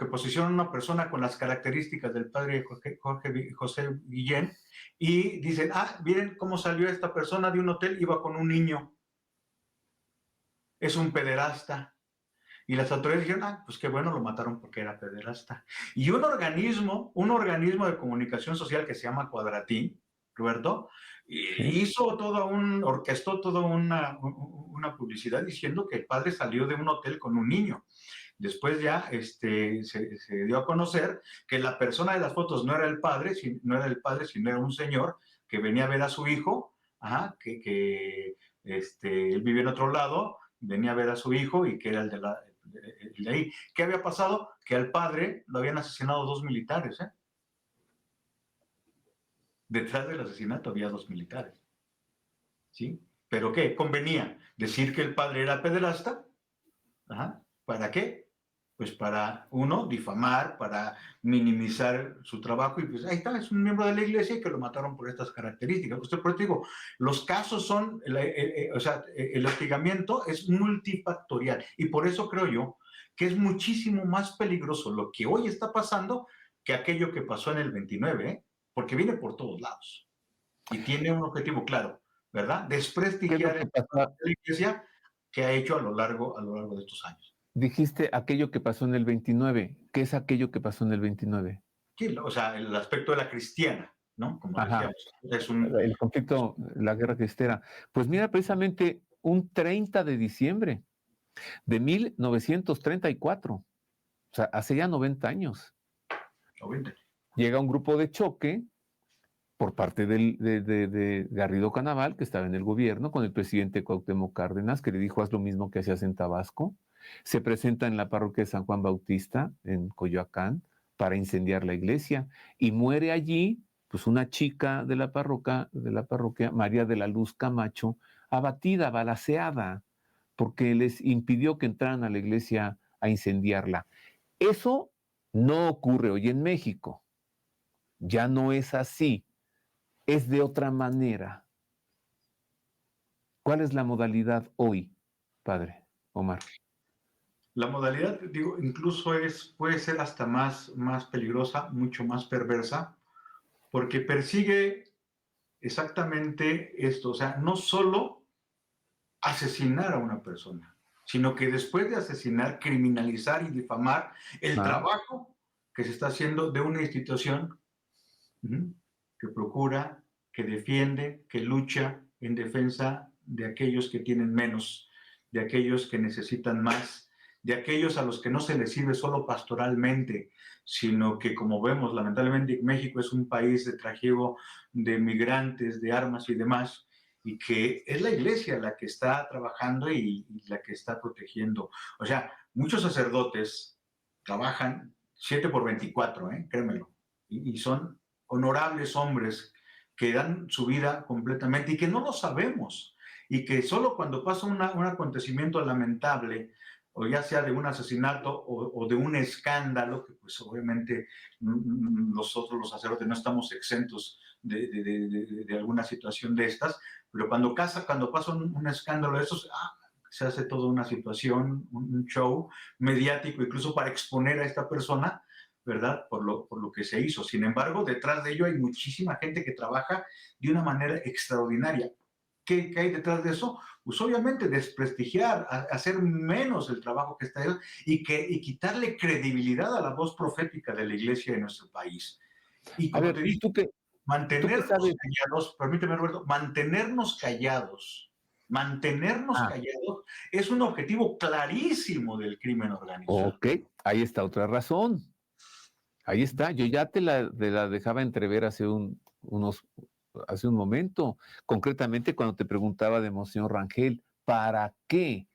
posicionan a una persona con las características del padre José Guillén y dicen, miren cómo salió esta persona de un hotel, iba con un niño, es un pederasta. Y las autoridades dijeron, pues qué bueno, lo mataron porque era pederasta. Y un organismo de comunicación social que se llama Cuadratín, Roberto, ¿Sí? orquestó toda una publicidad diciendo que el padre salió de un hotel con un niño. Después ya se dio a conocer que la persona de las fotos no era el padre, sino era un señor que venía a ver a su hijo, ajá, que él vivía en otro lado, venía a ver a su hijo y que era el de ahí. ¿Qué había pasado? Que al padre lo habían asesinado 2 militares, ¿eh? Detrás del asesinato había 2 militares. ¿sí? ¿Pero qué? Convenía decir que el padre era pederasta. Ajá. ¿Para qué? Pues para, uno, difamar, para minimizar su trabajo, y pues ahí está, es un miembro de la iglesia que lo mataron por estas características. Usted, por eso digo, los casos son, o sea, el hostigamiento es multifactorial, y por eso creo yo que es muchísimo más peligroso lo que hoy está pasando que aquello que pasó en el 29, ¿eh? Porque viene por todos lados y tiene un objetivo claro, ¿verdad? ¿Qué es lo Desprestigiar que la pasó? iglesia que ha hecho a lo largo de estos años. Dijiste aquello que pasó en el 29. ¿Qué es aquello que pasó en el 29? Sí, o sea, el aspecto de la cristiana, ¿no? Como Ajá, decíamos, es un... el conflicto, la guerra cristera. Pues mira, precisamente un 30 de diciembre de 1934, o sea, hace ya 90 años, llega un grupo de choque por parte de Garrido Canaval, que estaba en el gobierno, con el presidente Cuauhtémoc Cárdenas, que le dijo, haz lo mismo que hacías en Tabasco. Se presenta en la parroquia de San Juan Bautista, en Coyoacán, para incendiar la iglesia, y muere allí, pues una chica de la parroquia, María de la Luz Camacho, abatida, balaceada, porque les impidió que entraran a la iglesia a incendiarla. Eso no ocurre hoy en México, ya no es así, es de otra manera. ¿Cuál es la modalidad hoy, padre Omar? La modalidad, digo, incluso puede ser hasta más peligrosa, mucho más perversa, porque persigue exactamente esto, o sea, no solo asesinar a una persona, sino que después de asesinar, criminalizar y difamar el trabajo que se está haciendo de una institución que procura, que defiende, que lucha en defensa de aquellos que tienen menos, de aquellos que necesitan más, de aquellos a los que no se les sirve solo pastoralmente, sino que, como vemos, lamentablemente México es un país de trasiego de migrantes, de armas y demás, y que es la iglesia la que está trabajando y la que está protegiendo. O sea, muchos sacerdotes trabajan 7 por 24, créemelo, y son honorables hombres que dan su vida completamente y que no lo sabemos, y que solo cuando pasa un acontecimiento lamentable, o ya sea de un asesinato o de un escándalo, que pues obviamente nosotros los sacerdotes no estamos exentos de alguna situación de estas, pero cuando pasa un escándalo de esos, se hace toda una situación, un show mediático, incluso para exponer a esta persona, ¿verdad? Por lo que se hizo. Sin embargo, detrás de ello hay muchísima gente que trabaja de una manera extraordinaria. ¿Qué hay detrás de eso? Pues obviamente desprestigiar, hacer menos el trabajo que está ahí y quitarle credibilidad a la voz profética de la iglesia de nuestro país. Y A como ver, te dije, ¿tú qué mantenernos sabes? callados, permíteme, Roberto, mantenernos callados es un objetivo clarísimo del crimen organizado. Ok, ahí está otra razón. Ahí está. Yo ya te la dejaba entrever hace un momento. Concretamente cuando te preguntaba de Monseñor Rangel, ¿para qué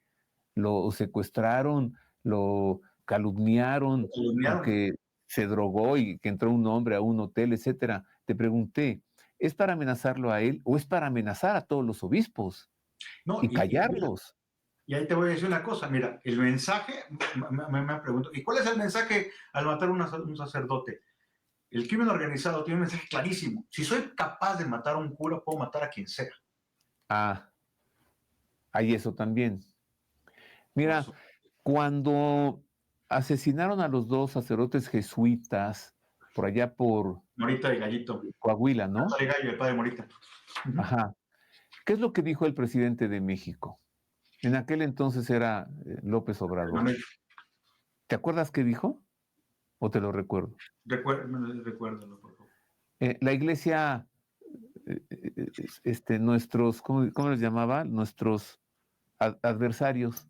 lo secuestraron, lo calumniaron porque se drogó y que entró un hombre a un hotel, etcétera? Te pregunté, ¿es para amenazarlo a él o es para amenazar a todos los obispos No, y callarlos? y ahí te voy a decir una cosa, mira, el mensaje, me pregunto, ¿y cuál es el mensaje al matar a un sacerdote? El crimen organizado tiene un mensaje clarísimo. Si soy capaz de matar a un cura, puedo matar a quien sea. Ah, hay eso también. Mira, cuando asesinaron a los dos sacerdotes jesuitas por allá por Morita y Gallito. Coahuila, ¿no? Padre Gallo, el padre Morita. Ajá. ¿Qué es lo que dijo el presidente de México? En aquel entonces era López Obrador. ¿Te acuerdas qué dijo? ¿O te lo recuerdo? Recuérdalo, por favor. La iglesia, nuestros, ¿cómo les llamaba? Nuestros adversarios.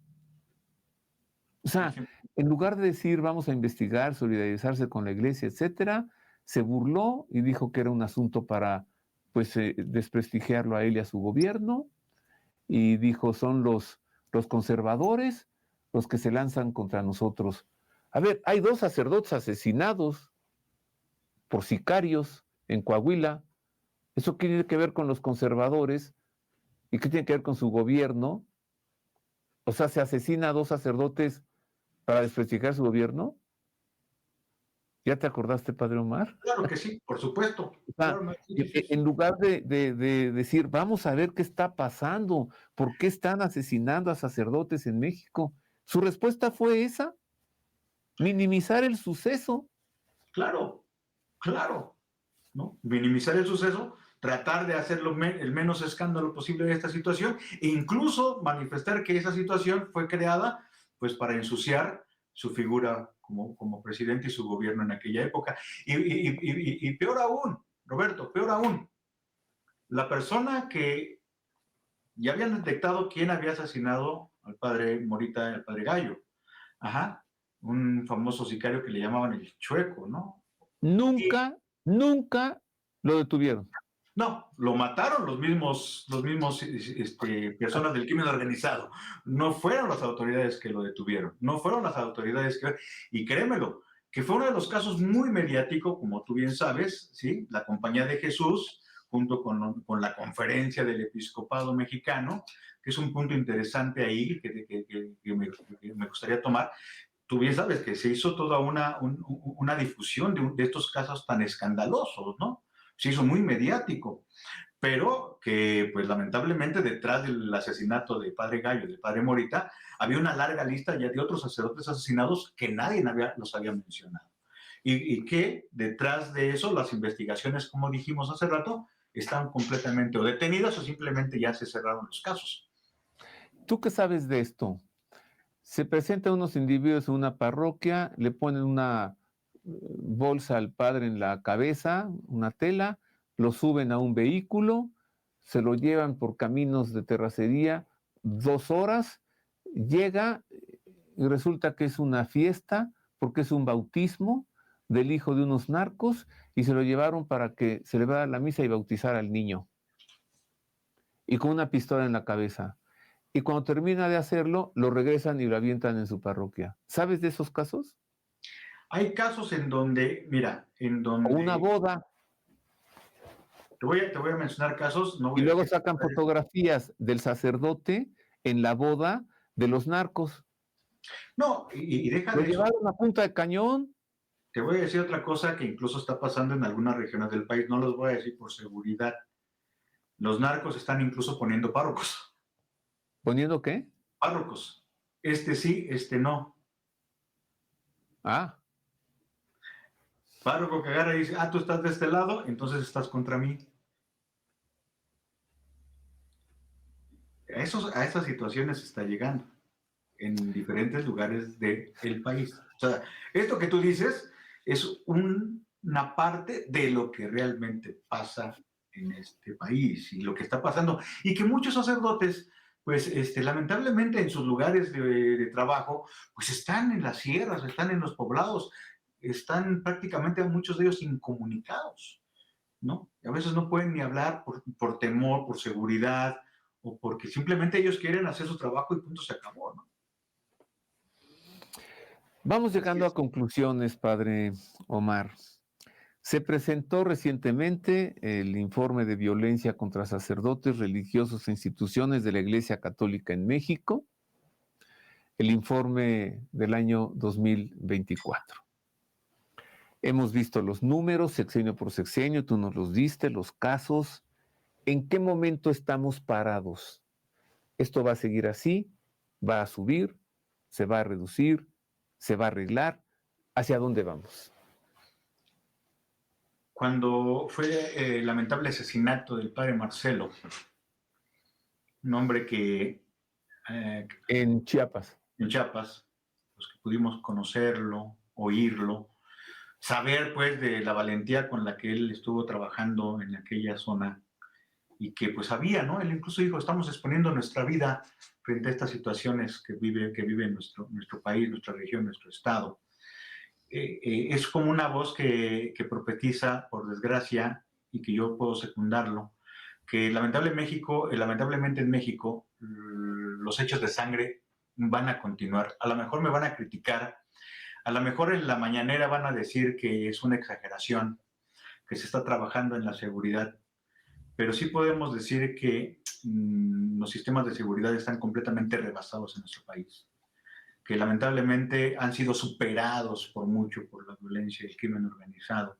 O sea, en lugar de decir vamos a investigar, solidarizarse con la iglesia, etcétera, se burló y dijo que era un asunto para, pues, desprestigiarlo a él y a su gobierno, y dijo son los conservadores los que se lanzan contra nosotros. A ver, hay dos sacerdotes asesinados por sicarios en Coahuila. ¿Eso qué tiene que ver con los conservadores ¿Y qué tiene que ver con su gobierno? O sea, ¿se asesina a 2 sacerdotes para desprestigiar su gobierno? ¿Ya te acordaste, padre Omar? Claro que sí, por supuesto. O sea, Claro, sí, sí, en sí. lugar de decir, vamos a ver qué está pasando, ¿por qué están asesinando a sacerdotes en México? Su respuesta fue esa, minimizar el suceso. Claro, claro, ¿no? Minimizar el suceso, tratar de hacer el menos escándalo posible de esta situación e incluso manifestar que esa situación fue creada pues para ensuciar su figura como presidente y su gobierno en aquella época. Y peor aún, Roberto, peor aún, la persona que ya habían detectado quién había asesinado al padre Morita, al padre Gallo, ajá, un famoso sicario que le llamaban el Chueco, ¿no? Nunca, nunca lo detuvieron. No, lo mataron los mismos personas del crimen organizado. No fueron las autoridades que lo detuvieron. No fueron las autoridades que... Y créemelo, que fue uno de los casos muy mediático, como tú bien sabes, ¿sí? La Compañía de Jesús, junto con la Conferencia del Episcopado Mexicano, que es un punto interesante ahí que me gustaría tomar. Tú bien sabes que se hizo toda una difusión de estos casos tan escandalosos, ¿no? Se hizo muy mediático, pero que pues lamentablemente detrás del asesinato de Padre Gallo, de Padre Morita, había una larga lista ya de otros sacerdotes asesinados que nadie los había mencionado. Y que detrás de eso las investigaciones, como dijimos hace rato, están completamente o detenidas o simplemente ya se cerraron los casos. ¿Tú qué sabes de esto? Se presentan unos individuos en una parroquia, le ponen una bolsa al padre en la cabeza, una tela, lo suben a un vehículo, se lo llevan por caminos de terracería 2 horas, llega y resulta que es una fiesta porque es un bautismo del hijo de unos narcos y se lo llevaron para que celebrara la misa y bautizara al niño y con una pistola en la cabeza. Y cuando termina de hacerlo, lo regresan y lo avientan en su parroquia. ¿Sabes de esos casos? Hay casos en donde, mira, en O una donde boda, te voy a mencionar casos, no y voy a luego decir. sacan fotografías del sacerdote en la boda de los narcos. No, y deja Lo de eso. llevaron a punta de cañón. Te voy a decir otra cosa que incluso está pasando en algunas regiones del país, no los voy a decir por seguridad. Los narcos están incluso poniendo párrocos. ¿Poniendo qué? Párrocos. Este sí, este no. Ah, Párroco que agarra y dice, ah, tú estás de este lado, entonces estás contra mí. A esas situaciones se está llegando en diferentes lugares del país. O sea, esto que tú dices es una parte de lo que realmente pasa en este país y lo que está pasando. Y que muchos sacerdotes, pues lamentablemente en sus lugares de trabajo, pues están en las sierras, están en los poblados, están prácticamente muchos de ellos incomunicados, ¿no? Y a veces no pueden ni hablar por temor, por seguridad, o porque simplemente ellos quieren hacer su trabajo y punto se acabó, ¿no? vamos Así llegando a es. conclusiones, padre Omar. Se presentó recientemente el informe de violencia contra sacerdotes, religiosos e instituciones de la Iglesia Católica en México, el informe del año 2024. Hemos visto los números, sexenio por sexenio, tú nos los diste, los casos. ¿En qué momento estamos parados? ¿Esto va a seguir así? ¿Va a subir? ¿Se va a reducir? ¿Se va a arreglar? ¿Hacia dónde vamos? Cuando fue el lamentable asesinato del padre Marcelo, un hombre que En Chiapas. en Chiapas, los que pudimos conocerlo, oírlo, saber pues de la valentía con la que él estuvo trabajando en aquella zona y que pues había, ¿no? Él incluso dijo, estamos exponiendo nuestra vida frente a estas situaciones que vive nuestro país, nuestra región, nuestro estado. Es como una voz que profetiza, por desgracia, y que yo puedo secundarlo, que lamentablemente en México los hechos de sangre van a continuar. A lo mejor me van a criticar, a lo mejor en la mañanera van a decir que es una exageración, que se está trabajando en la seguridad, pero sí podemos decir que los sistemas de seguridad están completamente rebasados en nuestro país, que lamentablemente han sido superados por mucho por la violencia y el crimen organizado,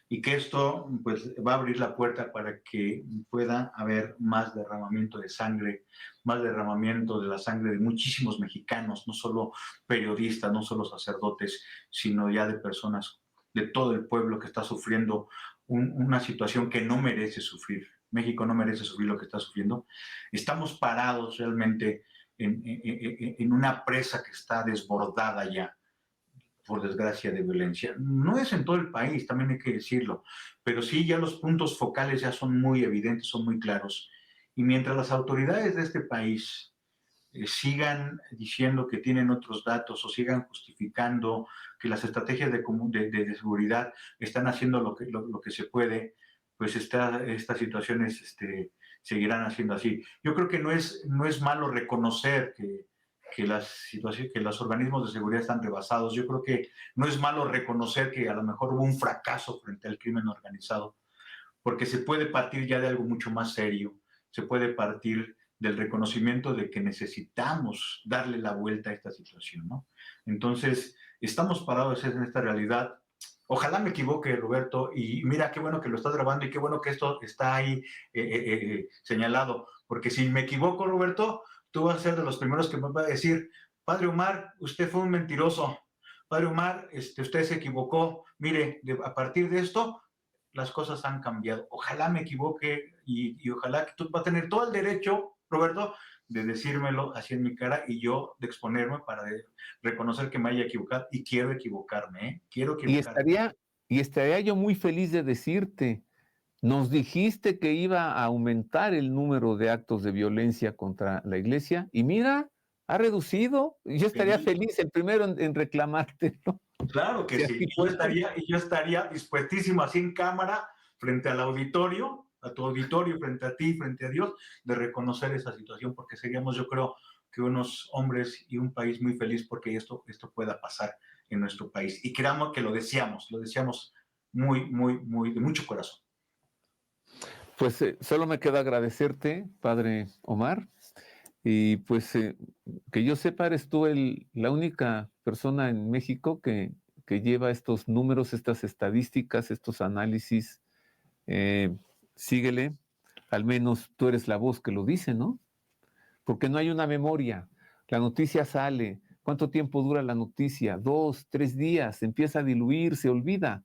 y que esto pues va a abrir la puerta para que pueda haber más derramamiento de sangre, más derramamiento de la sangre de muchísimos mexicanos, no solo periodistas, no solo sacerdotes, sino ya de personas de todo el pueblo que está sufriendo una situación que no merece sufrir. México no merece sufrir lo que está sufriendo. Estamos parados realmente en una presa que está desbordada ya, por desgracia, de violencia. No es en todo el país, también hay que decirlo, pero sí ya los puntos focales ya son muy evidentes, son muy claros. Y mientras las autoridades de este país sigan diciendo que tienen otros datos o sigan justificando que las estrategias de seguridad están haciendo lo que se puede, pues estas situaciones seguirán haciendo así. Yo creo que no es malo reconocer que los organismos de seguridad están rebasados. Yo creo que no es malo reconocer que a lo mejor hubo un fracaso frente al crimen organizado, porque se puede partir ya de algo mucho más serio, se puede partir del reconocimiento de que necesitamos darle la vuelta a esta situación, ¿no? Entonces, estamos parados en esta realidad. Ojalá me equivoque, Roberto, y mira qué bueno que lo estás grabando y qué bueno que esto está ahí señalado, porque si me equivoco, Roberto, tú vas a ser de los primeros que me va a decir, Padre Omar, usted fue un mentiroso, Padre Omar, usted se equivocó, mire, a partir de esto, las cosas han cambiado. Ojalá me equivoque y ojalá que tú vas a tener todo el derecho, Roberto, de decírmelo así en mi cara y yo de exponerme para reconocer que me haya equivocado y quiero equivocarme, ¿eh? Quiero equivocarme. Y estaría yo muy feliz de decirte, nos dijiste que iba a aumentar el número de actos de violencia contra la iglesia y mira, ha reducido. Yo estaría feliz, el primero en reclamarte, ¿no? Claro que sí. Yo estaría dispuestísimo así en cámara, frente al auditorio, a tu auditorio, frente a ti, frente a Dios, de reconocer esa situación, porque seríamos, yo creo, que unos hombres y un país muy feliz porque esto pueda pasar en nuestro país. Y creamos que lo deseamos muy, muy, muy, de mucho corazón. Pues solo me queda agradecerte, Padre Omar, y pues que yo sepa, eres tú la única persona en México que lleva estos números, estas estadísticas, estos análisis. Síguele, al menos tú eres la voz que lo dice, ¿no? Porque no hay una memoria. La noticia sale. ¿Cuánto tiempo dura la noticia? 2, 3 días. Empieza a diluir, se olvida.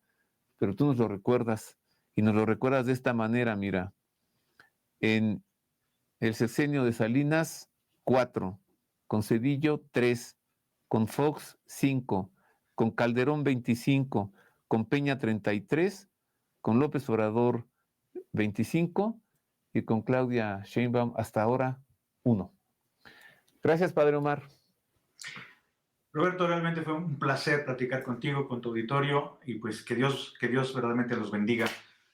Pero tú nos lo recuerdas. Y nos lo recuerdas de esta manera, mira. En el sexenio de Salinas, 4. Con Zedillo, 3. Con Fox, 5. Con Calderón, 25. Con Peña, 33. Con López Obrador, 25. Y con Claudia Sheinbaum, hasta ahora, 1. Gracias, Padre Omar. Roberto, realmente fue un placer platicar contigo, con tu auditorio, y pues que Dios verdaderamente los bendiga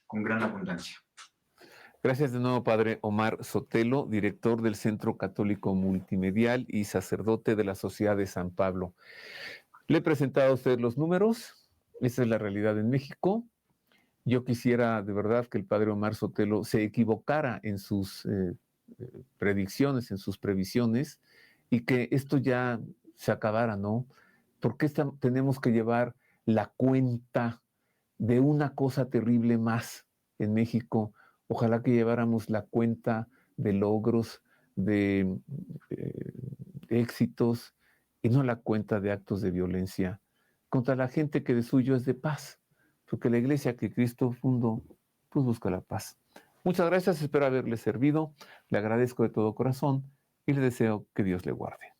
con gran abundancia. Gracias de nuevo, Padre Omar Sotelo, director del Centro Católico Multimedial y sacerdote de la Sociedad de San Pablo. Le he presentado a usted los números. Esa es la realidad en México. Yo quisiera de verdad que el Padre Omar Sotelo se equivocara en sus predicciones, en sus previsiones, y que esto ya se acabara, ¿no? ¿Por qué tenemos que llevar la cuenta de una cosa terrible más en México? Ojalá que lleváramos la cuenta de logros, de éxitos, y no la cuenta de actos de violencia contra la gente que de suyo es de paz, porque la iglesia que Cristo fundó, pues busca la paz. Muchas gracias, espero haberle servido, le agradezco de todo corazón y le deseo que Dios le guarde.